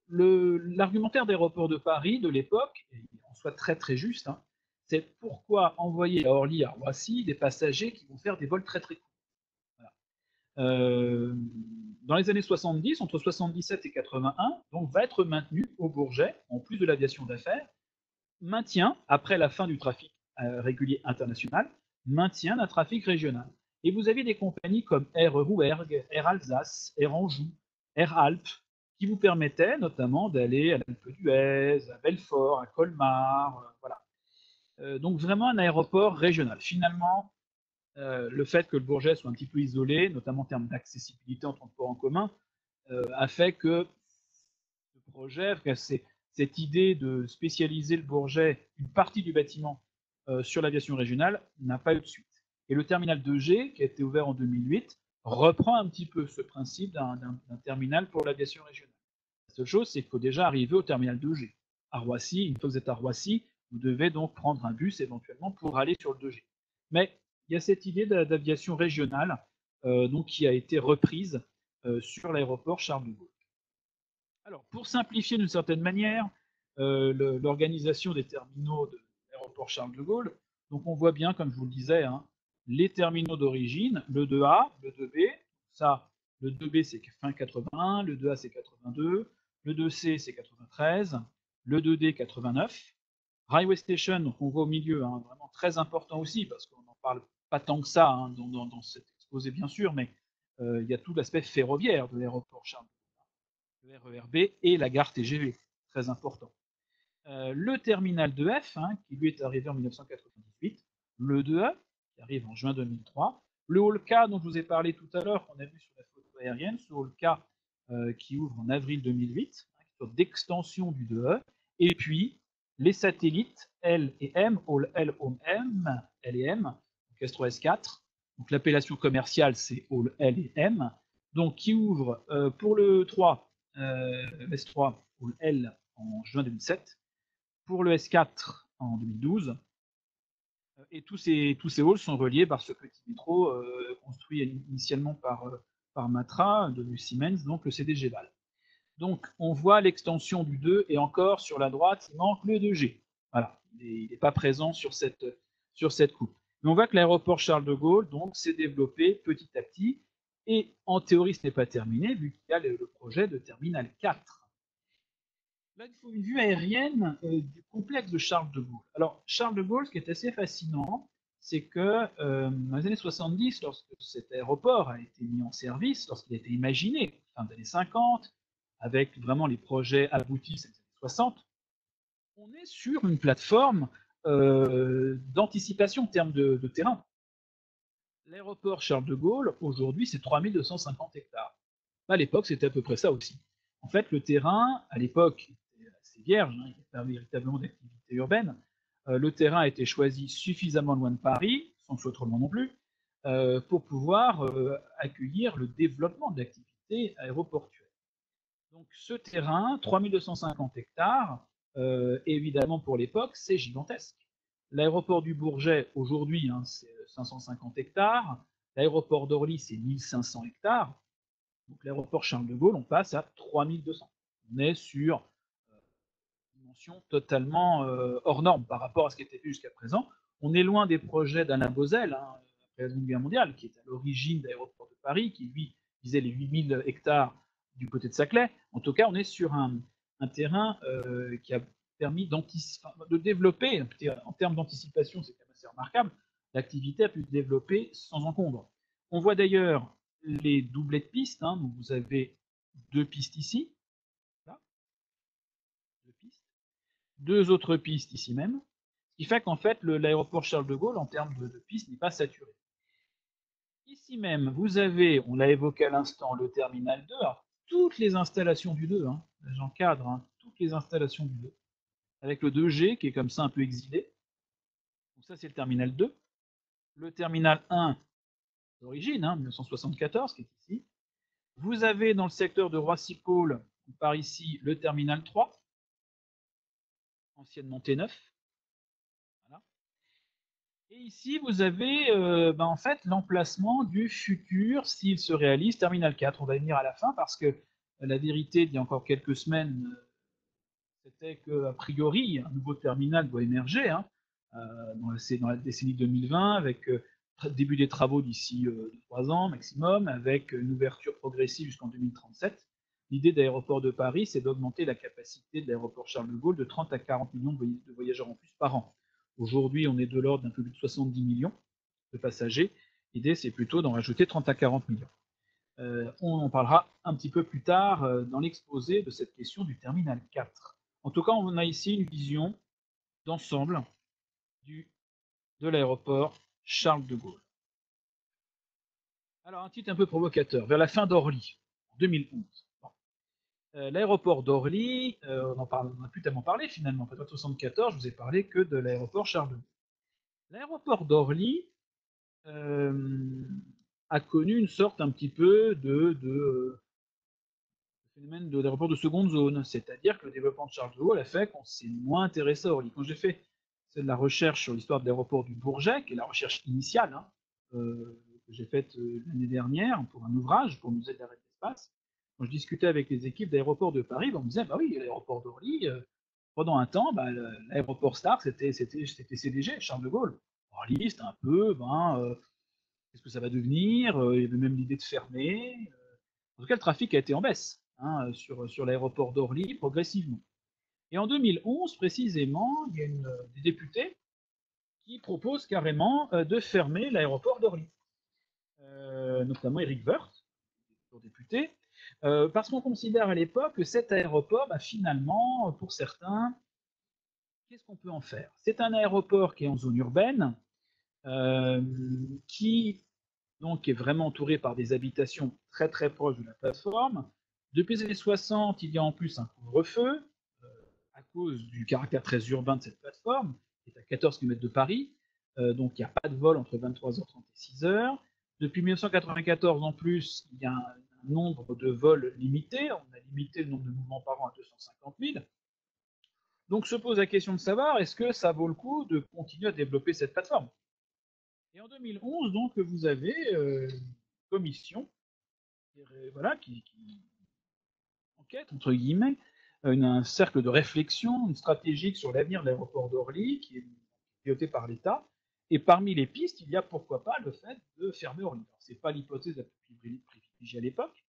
L'argumentaire d'Aéroport de Paris de l'époque, et en soit très très juste, hein, c'est pourquoi envoyer à Orly, à Roissy, des passagers qui vont faire des vols très très courts. Voilà. Dans les années 70, entre 77 et 81, donc va être maintenu au Bourget, en plus de l'aviation d'affaires, maintien, après la fin du trafic régulier international, maintien d'un trafic régional. Et vous avez des compagnies comme Air Rouergue, Air Alsace, Air Anjou, Air Alpes, qui vous permettaient notamment d'aller à l'Alpe d'Huez, à Belfort, à Colmar, voilà. Donc vraiment un aéroport régional. Finalement, le fait que le Bourget soit un petit peu isolé, notamment en termes d'accessibilité en transport en commun, a fait que ce projet, cette idée de spécialiser le Bourget, une partie du bâtiment sur l'aviation régionale, n'a pas eu de suite. Et le terminal 2G, qui a été ouvert en 2008, reprend un petit peu ce principe d'un terminal pour l'aviation régionale. La seule chose, c'est qu'il faut déjà arriver au terminal 2G. À Roissy, une fois que vous êtes à Roissy, vous devez donc prendre un bus éventuellement pour aller sur le 2G. Mais il y a cette idée d'aviation régionale donc, qui a été reprise sur l'aéroport Charles de Gaulle. Alors, pour simplifier d'une certaine manière l'organisation des terminaux de l'aéroport Charles de Gaulle, donc on voit bien, comme je vous le disais, hein, les terminaux d'origine, le 2A, le 2B, ça, le 2B c'est fin 81, le 2A c'est 82, le 2C c'est 93, le 2D 89, Railway Station, donc on voit au milieu, hein, vraiment très important aussi, parce qu'on n'en parle pas tant que ça hein, dans cet exposé bien sûr, mais il y a tout l'aspect ferroviaire de l'aéroport Charles de Gaulle, le RERB et la gare TGV, très important. Le terminal 2F, hein, qui lui est arrivé en 1998, le 2E, qui arrive en juin 2003, le hall K dont je vous ai parlé tout à l'heure, qu'on a vu sur la photo aérienne, ce hall K qui ouvre en avril 2008, hein, qui est d'extension du 2E, et puis les satellites L et M, hall L, hall M, L et M, donc S3, S4, donc l'appellation commerciale c'est hall L et M, donc qui ouvre pour le 3, S3, hall L en juin 2007, pour le S4 en 2012. Et tous ces halls sont reliés par ce petit métro construit initialement par Matra, de Siemens, donc le CDG Val. Donc on voit l'extension du 2, et encore sur la droite, il manque le 2G. Voilà, il n'est pas présent sur cette coupe. Mais on voit que l'aéroport Charles de Gaulle s'est développé petit à petit, et en théorie ce n'est pas terminé, vu qu'il y a le projet de terminal 4. Là, il faut une vue aérienne du complexe de Charles de Gaulle. Alors, Charles de Gaulle, ce qui est assez fascinant, c'est que dans les années 70, lorsque cet aéroport a été mis en service, lorsqu'il a été imaginé, fin des années 50, avec vraiment les projets aboutis des années 60, on est sur une plateforme d'anticipation en termes de terrain. L'aéroport Charles de Gaulle, aujourd'hui, c'est 3250 hectares. À l'époque, c'était à peu près ça aussi. En fait, le terrain, à l'époque, était assez vierge, hein, il n'y avait pas véritablement d'activité urbaine. Le terrain a été choisi suffisamment loin de Paris, sans que ce soit trop loin non plus, pour pouvoir accueillir le développement de l'activité aéroportuaire. Donc ce terrain, 3250 hectares, évidemment pour l'époque, c'est gigantesque. L'aéroport du Bourget, aujourd'hui, hein, c'est 550 hectares. L'aéroport d'Orly, c'est 1500 hectares. Donc l'aéroport Charles de Gaulle, on passe à 3200. On est sur une dimension totalement hors norme par rapport à ce qui était fait jusqu'à présent. On est loin des projets d'Alain Bosel, hein, après la Seconde Guerre mondiale, qui est à l'origine de l'aéroport de Paris, qui lui visait les 8000 hectares du côté de Saclay. En tout cas, on est sur un terrain qui a permis de développer, en termes d'anticipation, c'est quand même assez remarquable, l'activité a pu se développer sans encombre. On voit d'ailleurs les doublets de pistes, hein, donc vous avez deux pistes ici, là, deux pistes, deux autres pistes ici même, ce qui fait qu'en fait l'aéroport Charles de Gaulle en termes de pistes n'est pas saturé. Ici même, vous avez, on l'a évoqué à l'instant, le terminal 2, alors, toutes les installations du 2, hein, j'encadre, hein, toutes les installations du 2, avec le 2G qui est comme ça un peu exilé, donc ça c'est le terminal 2, le terminal 1 d'origine, hein, 1974, qui est ici, vous avez dans le secteur de Roissy-Cole, par ici, le terminal 3, anciennement T9. Voilà. Et ici, vous avez en fait l'emplacement du futur, s'il se réalise, terminal 4. On va y venir à la fin parce que la vérité d'il y a encore quelques semaines, c'était qu'a priori, un nouveau terminal doit émerger dans la décennie 2020, avec début des travaux d'ici 3 ans maximum, avec une ouverture progressive jusqu'en 2037. L'idée d'Aéroport de Paris, c'est d'augmenter la capacité de l'aéroport Charles de Gaulle de 30 à 40 millions de voyageurs en plus par an. Aujourd'hui, on est de l'ordre d'un peu plus de 70 millions de passagers. L'idée, c'est plutôt d'en rajouter 30 à 40 millions. On en parlera un petit peu plus tard dans l'exposé de cette question du terminal 4. En tout cas, on a ici une vision d'ensemble de l'aéroport Charles de Gaulle. Alors, un titre un peu provocateur, vers la fin d'Orly, en 2011. Bon. L'aéroport d'Orly, on a plus tellement parlé finalement. En 1974, je vous ai parlé que de l'aéroport Charles de Gaulle. L'aéroport d'Orly a connu une sorte un petit peu de phénomène d'aéroport de seconde zone, c'est-à-dire que le développement de Charles de Gaulle a fait qu'on s'est moins intéressé à Orly. Quand j'ai fait de la recherche sur l'histoire de l'aéroport du Bourget, qui est la recherche initiale que j'ai faite l'année dernière pour un ouvrage pour le musée de l'arrêt de l'espace, quand je discutais avec les équipes d'aéroports de Paris, on me disait bah oui, l'aéroport d'Orly, pendant un temps, l'aéroport star c'était CDG, Charles de Gaulle. Orly, c'était un peu, qu'est-ce que ça va devenir? Il y avait même l'idée de fermer. En tout cas, le trafic a été en baisse hein, sur l'aéroport d'Orly progressivement. Et en 2011, précisément, il y a des députés qui proposent carrément de fermer l'aéroport d'Orly, notamment Éric Woerth, député, parce qu'on considère à l'époque que cet aéroport, finalement, pour certains, qu'est-ce qu'on peut en faire? C'est un aéroport qui est en zone urbaine, euh, qui donc est vraiment entouré par des habitations très très proches de la plateforme. Depuis les années 60, il y a en plus un couvre-feu, à cause du caractère très urbain de cette plateforme, qui est à 14 km de Paris, donc il n'y a pas de vol entre 23h30 et 6h. Depuis 1994 en plus, il y a un nombre de vols limité, on a limité le nombre de mouvements par an à 250 000. Donc se pose la question de savoir, est-ce que ça vaut le coup de continuer à développer cette plateforme? Et en 2011, donc, vous avez une commission voilà, qui enquête, entre guillemets, un cercle de réflexion, une stratégique sur l'avenir de l'aéroport d'Orly, qui est piloté par l'État. Et parmi les pistes, il y a pourquoi pas le fait de fermer Orly. Ce n'est pas l'hypothèse la plus privilégiée à l'époque,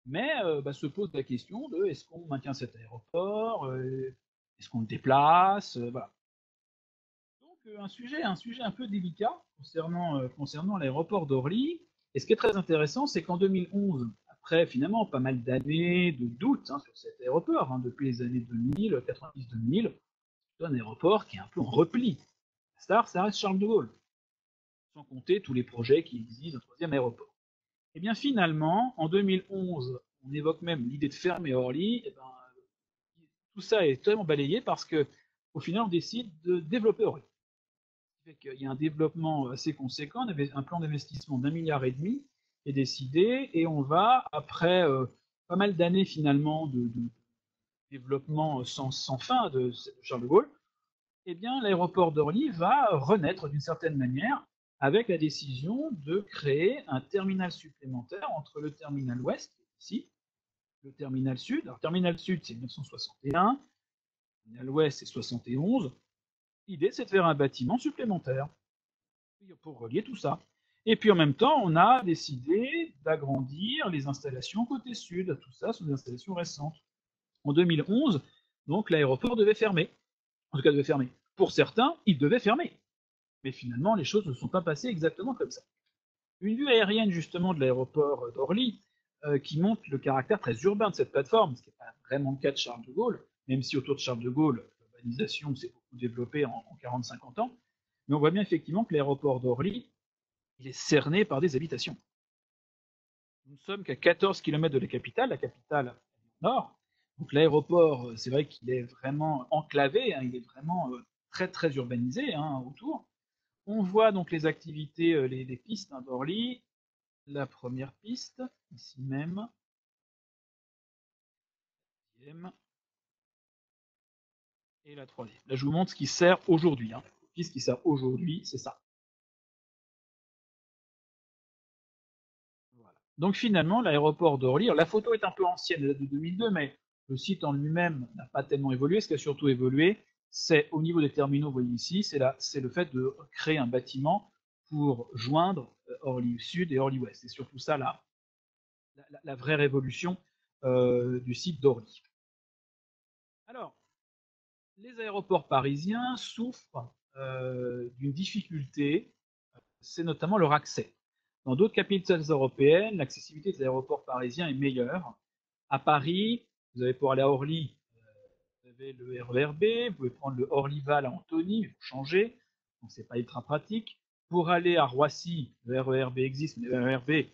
mais se pose la question de est-ce qu'on maintient cet aéroport, est-ce qu'on le déplace, voilà. Donc un sujet un peu délicat concernant l'aéroport d'Orly. Et ce qui est très intéressant, c'est qu'en 2011, après finalement pas mal d'années de doute sur cet aéroport, depuis les années 2000, 90-2000, c'est un aéroport qui est un peu en repli. La star, ça reste Charles de Gaulle, sans compter tous les projets qui existent d'un troisième aéroport. Et bien finalement, en 2011, on évoque même l'idée de fermer Orly. Et ben, tout ça est totalement balayé parce que, au final, on décide de développer Orly. Il y a un développement assez conséquent, un plan d'investissement d'1,5 milliard qui est décidé, et on va, après pas mal d'années finalement de développement sans fin de Charles de Gaulle, eh bien l'aéroport d'Orly va renaître d'une certaine manière avec la décision de créer un terminal supplémentaire entre le terminal ouest, ici, le terminal sud. Alors, terminal sud, c'est 1961, le terminal ouest, c'est 71. L'idée, c'est de faire un bâtiment supplémentaire pour relier tout ça. Et puis en même temps, on a décidé d'agrandir les installations côté sud. Tout ça sont des installations récentes. En 2011, donc l'aéroport devait fermer. En tout cas, devait fermer. Pour certains, il devait fermer. Mais finalement, les choses ne sont pas passées exactement comme ça. Une vue aérienne justement de l'aéroport d'Orly qui montre le caractère très urbain de cette plateforme, ce qui n'est pas vraiment le cas de Charles de Gaulle, même si autour de Charles de Gaulle, l'urbanisation s'est beaucoup développée en 40-50 ans. Mais on voit bien effectivement que l'aéroport d'Orly, il est cerné par des habitations. Nous ne sommes qu'à 14 km de la capitale nord. Donc l'aéroport, c'est vrai qu'il est vraiment enclavé, il est vraiment très très urbanisé autour. On voit donc les activités, les pistes d'Orly. La première piste, ici même. Et la troisième. Là, je vous montre ce qui sert aujourd'hui. La piste qui sert aujourd'hui, c'est ça. Voilà. Donc finalement, l'aéroport d'Orly, la photo est un peu ancienne, elle date de 2002, mais le site en lui-même n'a pas tellement évolué. Ce qui a surtout évolué, c'est au niveau des terminaux, vous voyez ici, c'est le fait de créer un bâtiment pour joindre Orly Sud et Orly Ouest. C'est surtout ça la vraie révolution du site d'Orly. Alors, les aéroports parisiens souffrent d'une difficulté, c'est notamment leur accès. Dans d'autres capitales européennes, l'accessibilité des aéroports parisiens est meilleure. À Paris, vous avez pour aller à Orly, vous avez le RER B, vous pouvez prendre le Orlyval à Antony, mais vous changez, donc c'est pas ultra pratique. Pour aller à Roissy, le RER B existe, mais le RER B,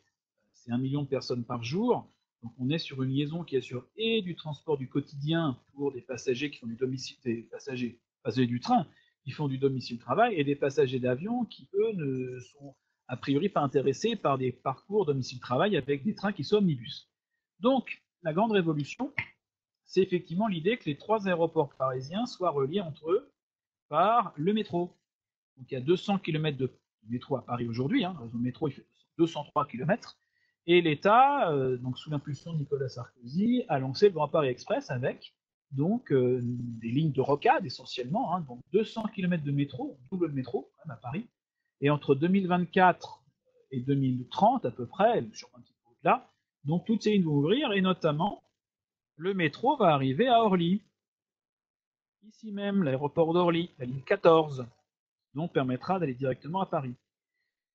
c'est 1 million de personnes par jour. Donc on est sur une liaison qui assure et du transport du quotidien pour des passagers qui font du domicile, des passagers du train qui font du domicile-travail, et des passagers d'avion qui, eux, ne sont a priori pas intéressés par des parcours domicile-travail avec des trains qui sont omnibus. Donc la grande révolution, c'est effectivement l'idée que les 3 aéroports parisiens soient reliés entre eux par le métro. Donc il y a 200 km de métro à Paris aujourd'hui, le réseau métro il fait 203 km, et l'État, donc sous l'impulsion de Nicolas Sarkozy, a lancé le Grand Paris Express avec donc des lignes de rocade essentiellement, donc 200 km de métro, double métro même à Paris, et entre 2024 et 2030 à peu près, sur un petit peu au-delà, donc toutes ces lignes vont ouvrir, et notamment le métro va arriver à Orly. Ici même, l'aéroport d'Orly, la ligne 14, donc permettra d'aller directement à Paris.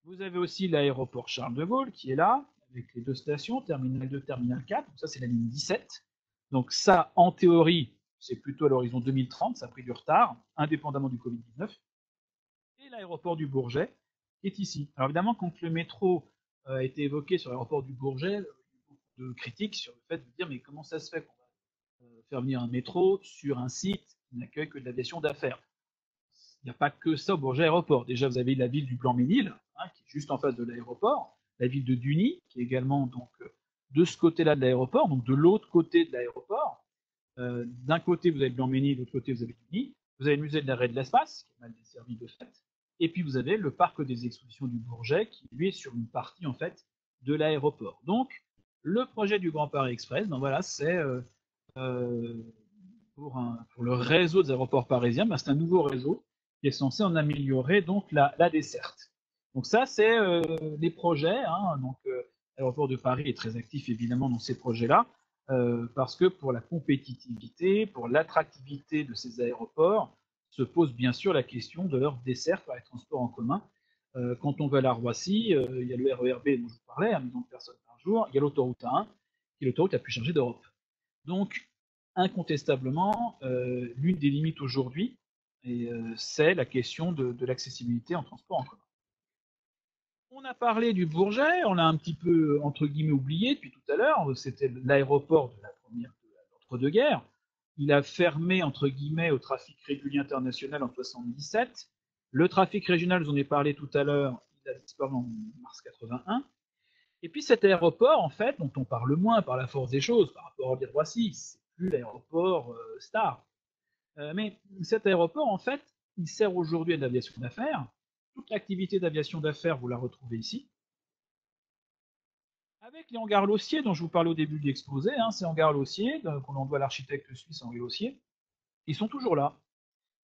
Vous avez aussi l'aéroport Charles de Gaulle qui est là, avec les 2 stations, terminal 2, terminal 4, donc ça c'est la ligne 17. Donc ça, en théorie, c'est plutôt à l'horizon 2030, ça a pris du retard, indépendamment du Covid-19. Et l'aéroport du Bourget est ici. Alors évidemment, quand le métro a été évoqué sur l'aéroport du Bourget, il y a eu beaucoup de critiques sur le fait de dire mais comment ça se fait qu'on va faire venir un métro sur un site qui n'accueille que de l'aviation d'affaires. Il n'y a pas que ça au Bourget Aéroport. Déjà, vous avez la ville du Blanc-Ménil, hein, qui est juste en face de l'aéroport, la ville de Duny, qui est également donc de ce côté-là de l'aéroport, donc de l'autre côté de l'aéroport. D'un côté, vous avez le Blanc-Ménil, de l'autre côté, vous avez Duny. Vous avez le musée de l'arrêt de l'espace, qui est mal desservi de fait. Et puis, vous avez le parc des expositions du Bourget, qui lui est sur une partie en fait de l'aéroport. Donc, le projet du Grand Paris Express, ben voilà, c'est pour le réseau des aéroports parisiens, ben c'est un nouveau réseau qui est censé en améliorer donc la desserte. Donc ça, c'est les projets. Hein, donc l'aéroport de Paris est très actif évidemment dans ces projets-là, parce que pour la compétitivité, pour l'attractivité de ces aéroports, se pose bien sûr la question de leur desserte par les transports en commun. Quand on va à la Roissy, il y a le RERB dont je vous parlais, 1 million de personnes par jour, il y a l'autoroute A1, qui est l'autoroute la plus chargée d'Europe. Donc, incontestablement, l'une des limites aujourd'hui, c'est la question de l'accessibilité en transport en commun. On a parlé du Bourget, on l'a un petit peu, entre guillemets, oublié depuis tout à l'heure, c'était l'aéroport de la première de l'entre-deux-guerres. Il a fermé, entre guillemets, au trafic régulier international en 1977. Le trafic régional, je vous en ai parlé tout à l'heure, il a disparu en mars 81. Et puis cet aéroport, en fait, dont on parle moins par la force des choses, par rapport à Roissy, c'est plus l'aéroport star. Mais cet aéroport, en fait, il sert aujourd'hui à de l'aviation d'affaires. Toute l'activité d'aviation d'affaires, vous la retrouvez ici. Avec les hangars Lossier, dont je vous parlais au début de l'exposé, hein, ces hangars Lossier, qu'on en doit à l'architecte suisse Henri Lossier, ils sont toujours là.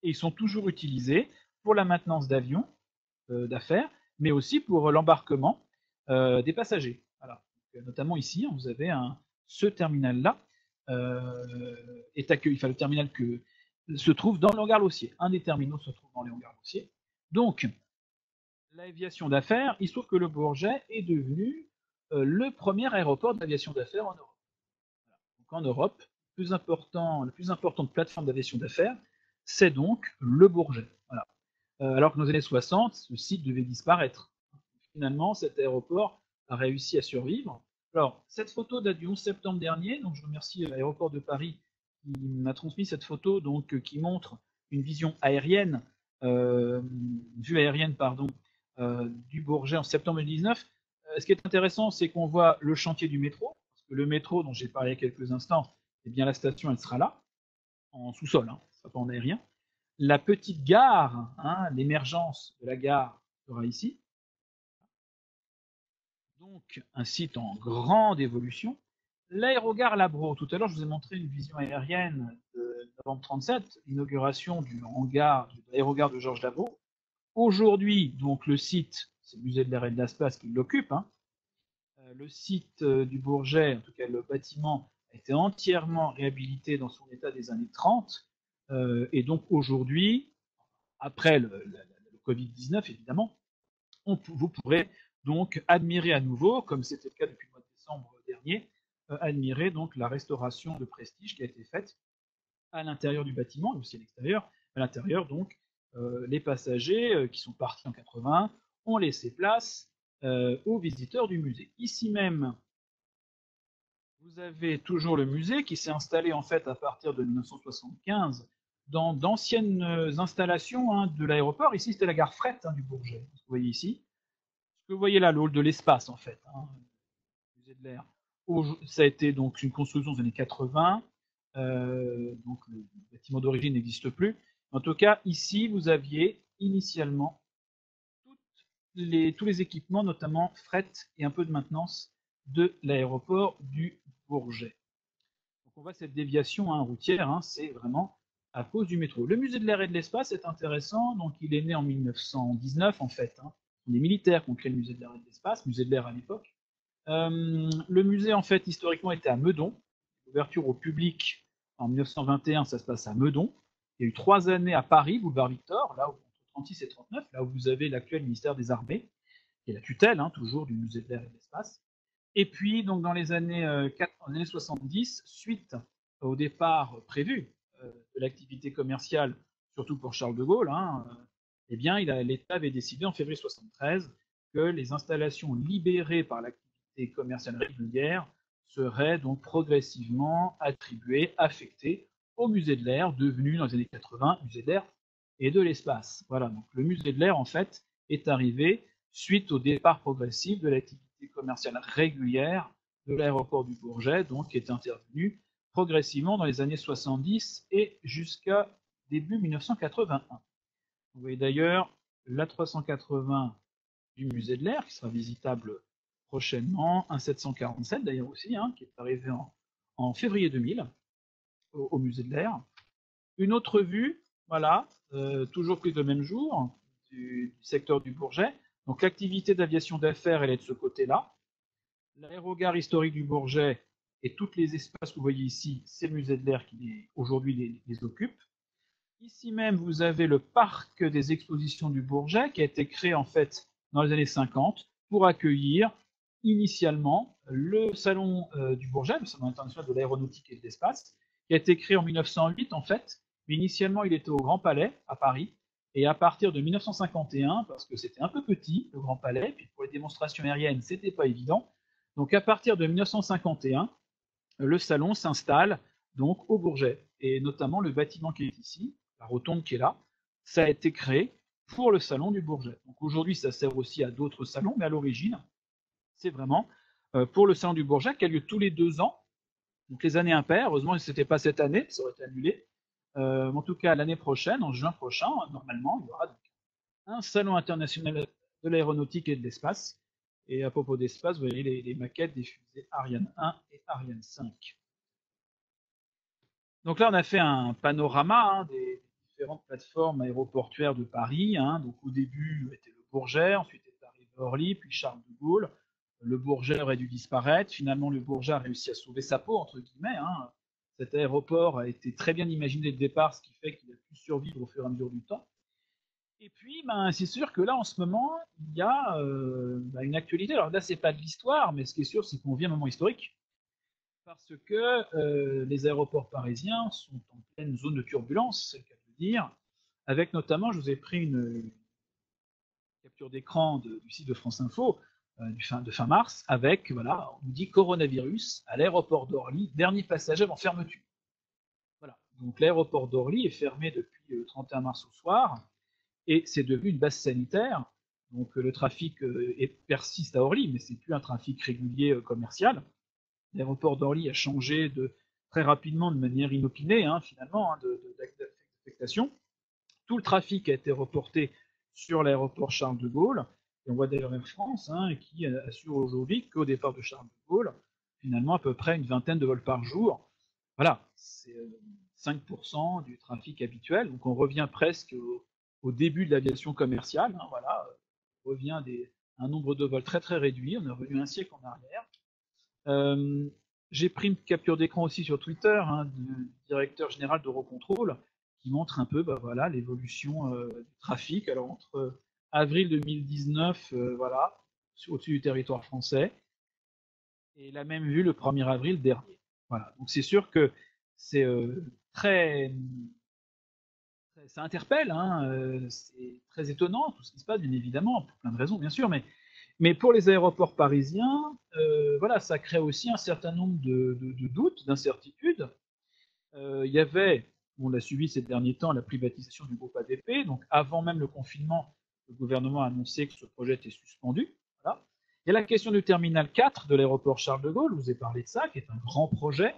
Et ils sont toujours utilisés pour la maintenance d'avions d'affaires, mais aussi pour l'embarquement des passagers. Voilà. Donc, notamment ici, vous avez ce terminal-là est accueilli, enfin le terminal que se trouve dans le hangar Lossier. Un des terminaux se trouve dans les hangars Lossier. Donc, l'aviation d'affaires, il se trouve que le Bourget est devenu le premier aéroport d'aviation d'affaires en Europe. Voilà. Donc en Europe, la plus importante plateforme d'aviation d'affaires, c'est donc le Bourget. Voilà. Alors que dans les années 60, ce site devait disparaître. Finalement, cet aéroport a réussi à survivre. Alors, cette photo date du 11 septembre dernier, donc je remercie l'aéroport de Paris qui m'a transmis cette photo, donc qui montre une vision aérienne, vue aérienne, pardon, du Bourget en septembre 2019. Ce qui est intéressant, c'est qu'on voit le chantier du métro, parce que le métro dont j'ai parlé il y a quelques instants, eh bien la station, elle sera là, en sous-sol, hein, ça sera pas en aérien. La petite gare, hein, l'émergence de la gare sera ici. Donc un site en grande évolution. L'aérogare Labro, tout à l'heure je vous ai montré une vision aérienne de novembre 37, l'inauguration du hangar, de l'aérogare de Georges Labro. Aujourd'hui, donc le site, c'est le musée de l'air et de l'espace qui l'occupe. Hein. Le site du Bourget, en tout cas le bâtiment, a été entièrement réhabilité dans son état des années 30. Et donc aujourd'hui, après le Covid-19 évidemment, vous pourrez donc admirer à nouveau, comme c'était le cas depuis le mois de décembre dernier, admirer donc la restauration de prestige qui a été faite à l'intérieur du bâtiment et aussi à l'extérieur. À l'intérieur, donc, les passagers qui sont partis en 80 ont laissé place aux visiteurs du musée. Ici même, vous avez toujours le musée qui s'est installé en fait à partir de 1975 dans d'anciennes installations hein, de l'aéroport. Ici, c'était la gare fret hein, du Bourget. Vous voyez ici. Ce que vous voyez là, le hall de l'espace en fait, hein, le musée de l'air. Ça a été donc une construction des années 80. Donc le bâtiment d'origine n'existe plus. En tout cas, ici, vous aviez initialement tous les équipements, notamment fret et un peu de maintenance de l'aéroport du Bourget. Donc on voit cette déviation hein, routière, hein, c'est vraiment à cause du métro. Le musée de l'air et de l'espace est intéressant, donc il est né en 1919 en fait. Hein. Ce sont des militaires qui ont créé le musée de l'air et de l'espace, musée de l'air à l'époque. Le musée en fait historiquement était à Meudon. L'ouverture au public en 1921, ça se passe à Meudon. Il y a eu 3 années à Paris, boulevard Victor, là où, entre 36 et 39, là où vous avez l'actuel ministère des Armées, qui est la tutelle, hein, toujours du musée de l'air et de l'espace. Et puis, donc, dans les années 70, suite au départ prévu de l'activité commerciale, surtout pour Charles de Gaulle, hein, eh bien, l'État avait décidé en février 73 que les installations libérées par l'activité commerciale régulière seraient donc progressivement attribuées, affectées au musée de l'air, devenu dans les années 80 musée de l'air et de l'espace. Voilà, donc le musée de l'air, en fait, est arrivé suite au départ progressif de l'activité commerciale régulière de l'aéroport du Bourget, donc qui est intervenu progressivement dans les années 70 et jusqu'à début 1981. Vous voyez d'ailleurs l'A380 du musée de l'air qui sera visitable prochainement, un 747 d'ailleurs aussi, hein, qui est arrivé en février 2000 au musée de l'air. Une autre vue, voilà, toujours prise le même jour, du secteur du Bourget. Donc l'activité d'aviation d'affaires, elle est de ce côté-là. L'aérogare historique du Bourget et tous les espaces que vous voyez ici, c'est le musée de l'air qui aujourd'hui les occupe. Ici même, vous avez le parc des expositions du Bourget qui a été créé en fait dans les années 50 pour accueillir initialement le salon du Bourget, le salon international de l'aéronautique et de l'espace, qui a été créé en 1908 en fait, mais initialement il était au Grand Palais à Paris, et à partir de 1951, parce que c'était un peu petit le Grand Palais, puis pour les démonstrations aériennes c'était pas évident, donc à partir de 1951, le salon s'installe donc au Bourget, et notamment le bâtiment qui est ici, la rotonde qui est là, ça a été créé pour le salon du Bourget. Donc aujourd'hui, ça sert aussi à d'autres salons, mais à l'origine, c'est vraiment pour le salon du Bourget qui a lieu tous les 2 ans, donc les années impaires. Heureusement, ce n'était pas cette année, ça aurait été annulé. En tout cas, l'année prochaine, en juin prochain, normalement, il y aura donc un salon international de l'aéronautique et de l'espace. Et à propos d'espace, vous voyez les maquettes des fusées Ariane 1 et Ariane 5. Donc là, on a fait un panorama hein, des différentes plateformes aéroportuaires de Paris. Hein. Donc au début, était le Bourget, ensuite est arrivé Orly, puis Charles de Gaulle. Le Bourget aurait dû disparaître. Finalement, le Bourget a réussi à sauver sa peau, entre guillemets. Hein. Cet aéroport a été très bien imaginé dès le départ, ce qui fait qu'il a pu survivre au fur et à mesure du temps. Et puis, ben, c'est sûr que là, en ce moment, il y a une actualité. Alors là, c'est pas de l'histoire, mais ce qui est sûr, c'est qu'on vit un moment historique parce que les aéroports parisiens sont en pleine zone de turbulence, c'est le cas de le dire, avec notamment, je vous ai pris une capture d'écran du site de France Info de fin mars, avec, voilà, on nous dit coronavirus à l'aéroport d'Orly, dernier passager avant fermeture. Voilà, donc l'aéroport d'Orly est fermé depuis le 31 mars au soir, et c'est devenu une base sanitaire, donc le trafic persiste à Orly, mais c'est plus un trafic régulier commercial. L'aéroport d'Orly a changé très rapidement, de manière inopinée, hein, finalement, hein, d'affectation. Tout le trafic a été reporté sur l'aéroport Charles de Gaulle. Et on voit d'ailleurs Air France hein, qui assure aujourd'hui qu'au départ de Charles de Gaulle, finalement, à peu près une vingtaine de vols par jour. Voilà, c'est 5% du trafic habituel. Donc on revient presque au début de l'aviation commerciale. Hein, voilà, on revient à un nombre de vols très très réduit. On est revenu un siècle en arrière. J'ai pris une capture d'écran aussi sur Twitter hein, du directeur général d'Eurocontrol qui montre un peu bah, voilà, l'évolution du trafic. Alors entre avril 2019, voilà, au-dessus du territoire français, et la même vue le 1er avril dernier. Voilà. Donc c'est sûr que c'est ça interpelle, hein, c'est très étonnant tout ce qui se passe, bien évidemment, pour plein de raisons, bien sûr, mais pour les aéroports parisiens, voilà, ça crée aussi un certain nombre de doutes, d'incertitudes. Il y avait, on l'a suivi ces derniers temps, la privatisation du groupe ADP. Donc, avant même le confinement, le gouvernement a annoncé que ce projet était suspendu. Voilà. Il y a la question du terminal 4 de l'aéroport Charles de Gaulle, je vous ai parlé de ça, qui est un grand projet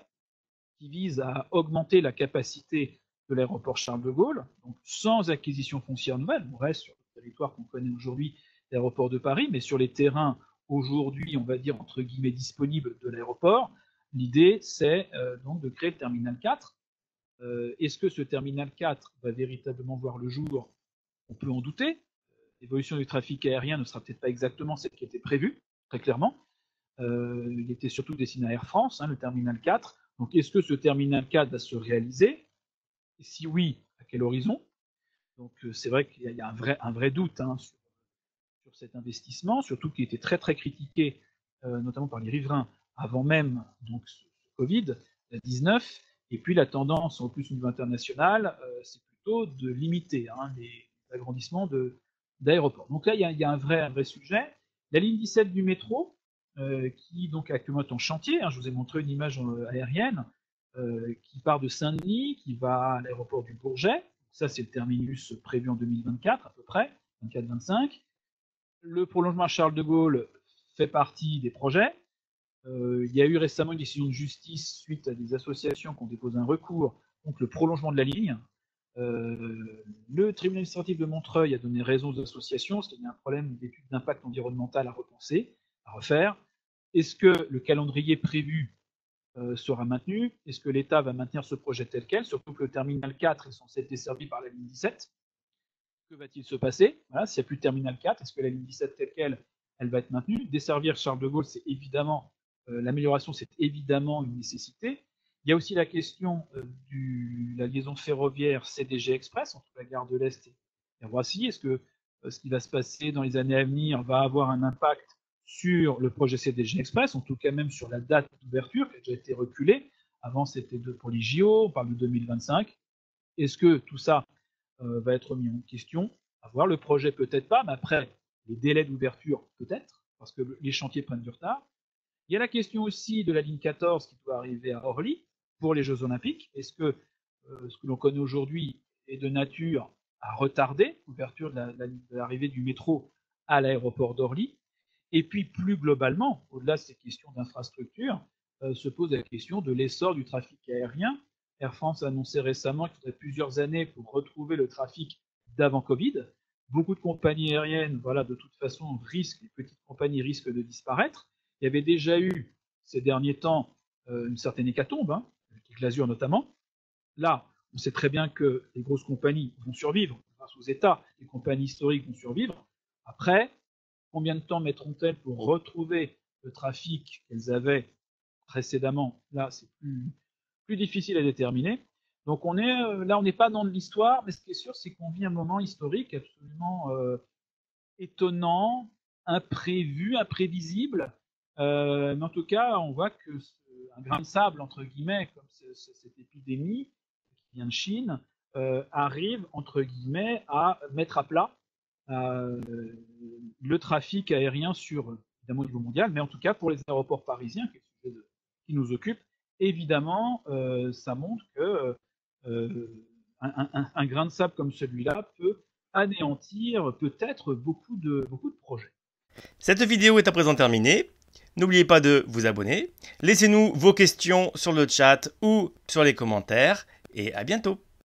qui vise à augmenter la capacité de l'aéroport Charles de Gaulle, donc sans acquisition foncière nouvelle. On reste sur le territoire qu'on connaît aujourd'hui, l'aéroport de Paris, mais sur les terrains aujourd'hui, on va dire, entre guillemets, disponibles de l'aéroport. L'idée, c'est donc de créer le terminal 4. Est-ce que ce terminal 4 va véritablement voir le jour? On peut en douter. L'évolution du trafic aérien ne sera peut-être pas exactement celle qui était prévue, très clairement. Il était surtout destiné à Air France, hein, le terminal 4. Donc, est-ce que ce terminal 4 va se réaliser? Et si oui, à quel horizon? Donc, c'est vrai qu'il y a un vrai doute hein, sur cet investissement, surtout qui était très très critiqué, notamment par les riverains, avant même donc, ce Covid-19. Et puis la tendance, au plus au niveau international, c'est plutôt de limiter les agrandissements d'aéroports. Donc là, il y a un vrai sujet. La ligne 17 du métro, qui donc actuellement est en chantier, je vous ai montré une image aérienne, qui part de Saint-Denis, qui va à l'aéroport du Bourget. Ça, c'est le terminus prévu en 2024 à peu près, 24-25. Le prolongement à Charles de Gaulle fait partie des projets. Il y a eu récemment une décision de justice suite à des associations qui ont déposé un recours contre le prolongement de la ligne. Le tribunal administratif de Montreuil a donné raison aux associations, parce qu'il y a un problème d'étude d'impact environnemental à repenser, à refaire. Est-ce que le calendrier prévu sera maintenu? Est-ce que l'État va maintenir ce projet tel quel? Surtout que le terminal 4 est censé être desservi par la ligne 17. Que va-t-il se passer? Voilà, s'il n'y a plus de terminal 4, est-ce que la ligne 17 telle quelle, elle va être maintenue? Desservir Charles de Gaulle, c'est évidemment l'amélioration, c'est évidemment une nécessité. Il y a aussi la question de la liaison ferroviaire CDG Express entre la gare de l'Est et Roissy. Est-ce que ce qui va se passer dans les années à venir va avoir un impact sur le projet CDG Express, en tout cas même sur la date d'ouverture qui a déjà été reculée? Avant, c'était pour les JO, on parle de 2025. Est-ce que tout ça va être mis en question? À voir. Le projet peut-être pas, mais après, les délais d'ouverture peut-être, parce que les chantiers prennent du retard. Il y a la question aussi de la ligne 14 qui doit arriver à Orly pour les Jeux Olympiques. Est-ce que ce que l'on connaît aujourd'hui est de nature à retarder l'ouverture de l'arrivée du métro à l'aéroport d'Orly? Et puis plus globalement, au-delà de ces questions d'infrastructure, se pose la question de l'essor du trafic aérien. Air France a annoncé récemment qu'il faudrait plusieurs années pour retrouver le trafic d'avant Covid. Beaucoup de compagnies aériennes, voilà, de toute façon, les petites compagnies risquent de disparaître. Il y avait déjà eu ces derniers temps une certaine hécatombe, avec l'Azur notamment. Là, on sait très bien que les grosses compagnies vont survivre, grâce aux États, les compagnies historiques vont survivre. Après, combien de temps mettront-elles pour retrouver le trafic qu'elles avaient précédemment? Là, c'est plus difficile à déterminer. Donc on n'est pas dans de l'histoire, mais ce qui est sûr, c'est qu'on vit un moment historique absolument étonnant, imprévu, imprévisible. Mais en tout cas, on voit que un grain de sable, entre guillemets, comme cette épidémie qui vient de Chine, arrive, entre guillemets, à mettre à plat le trafic aérien évidemment au niveau mondial, mais en tout cas pour les aéroports parisiens, qui est le sujet qui nous occupe, évidemment, ça montre que un grain de sable comme celui-là peut anéantir peut-être beaucoup de projets. Cette vidéo est à présent terminée. N'oubliez pas de vous abonner. Laissez-nous vos questions sur le chat ou sur les commentaires. Et à bientôt.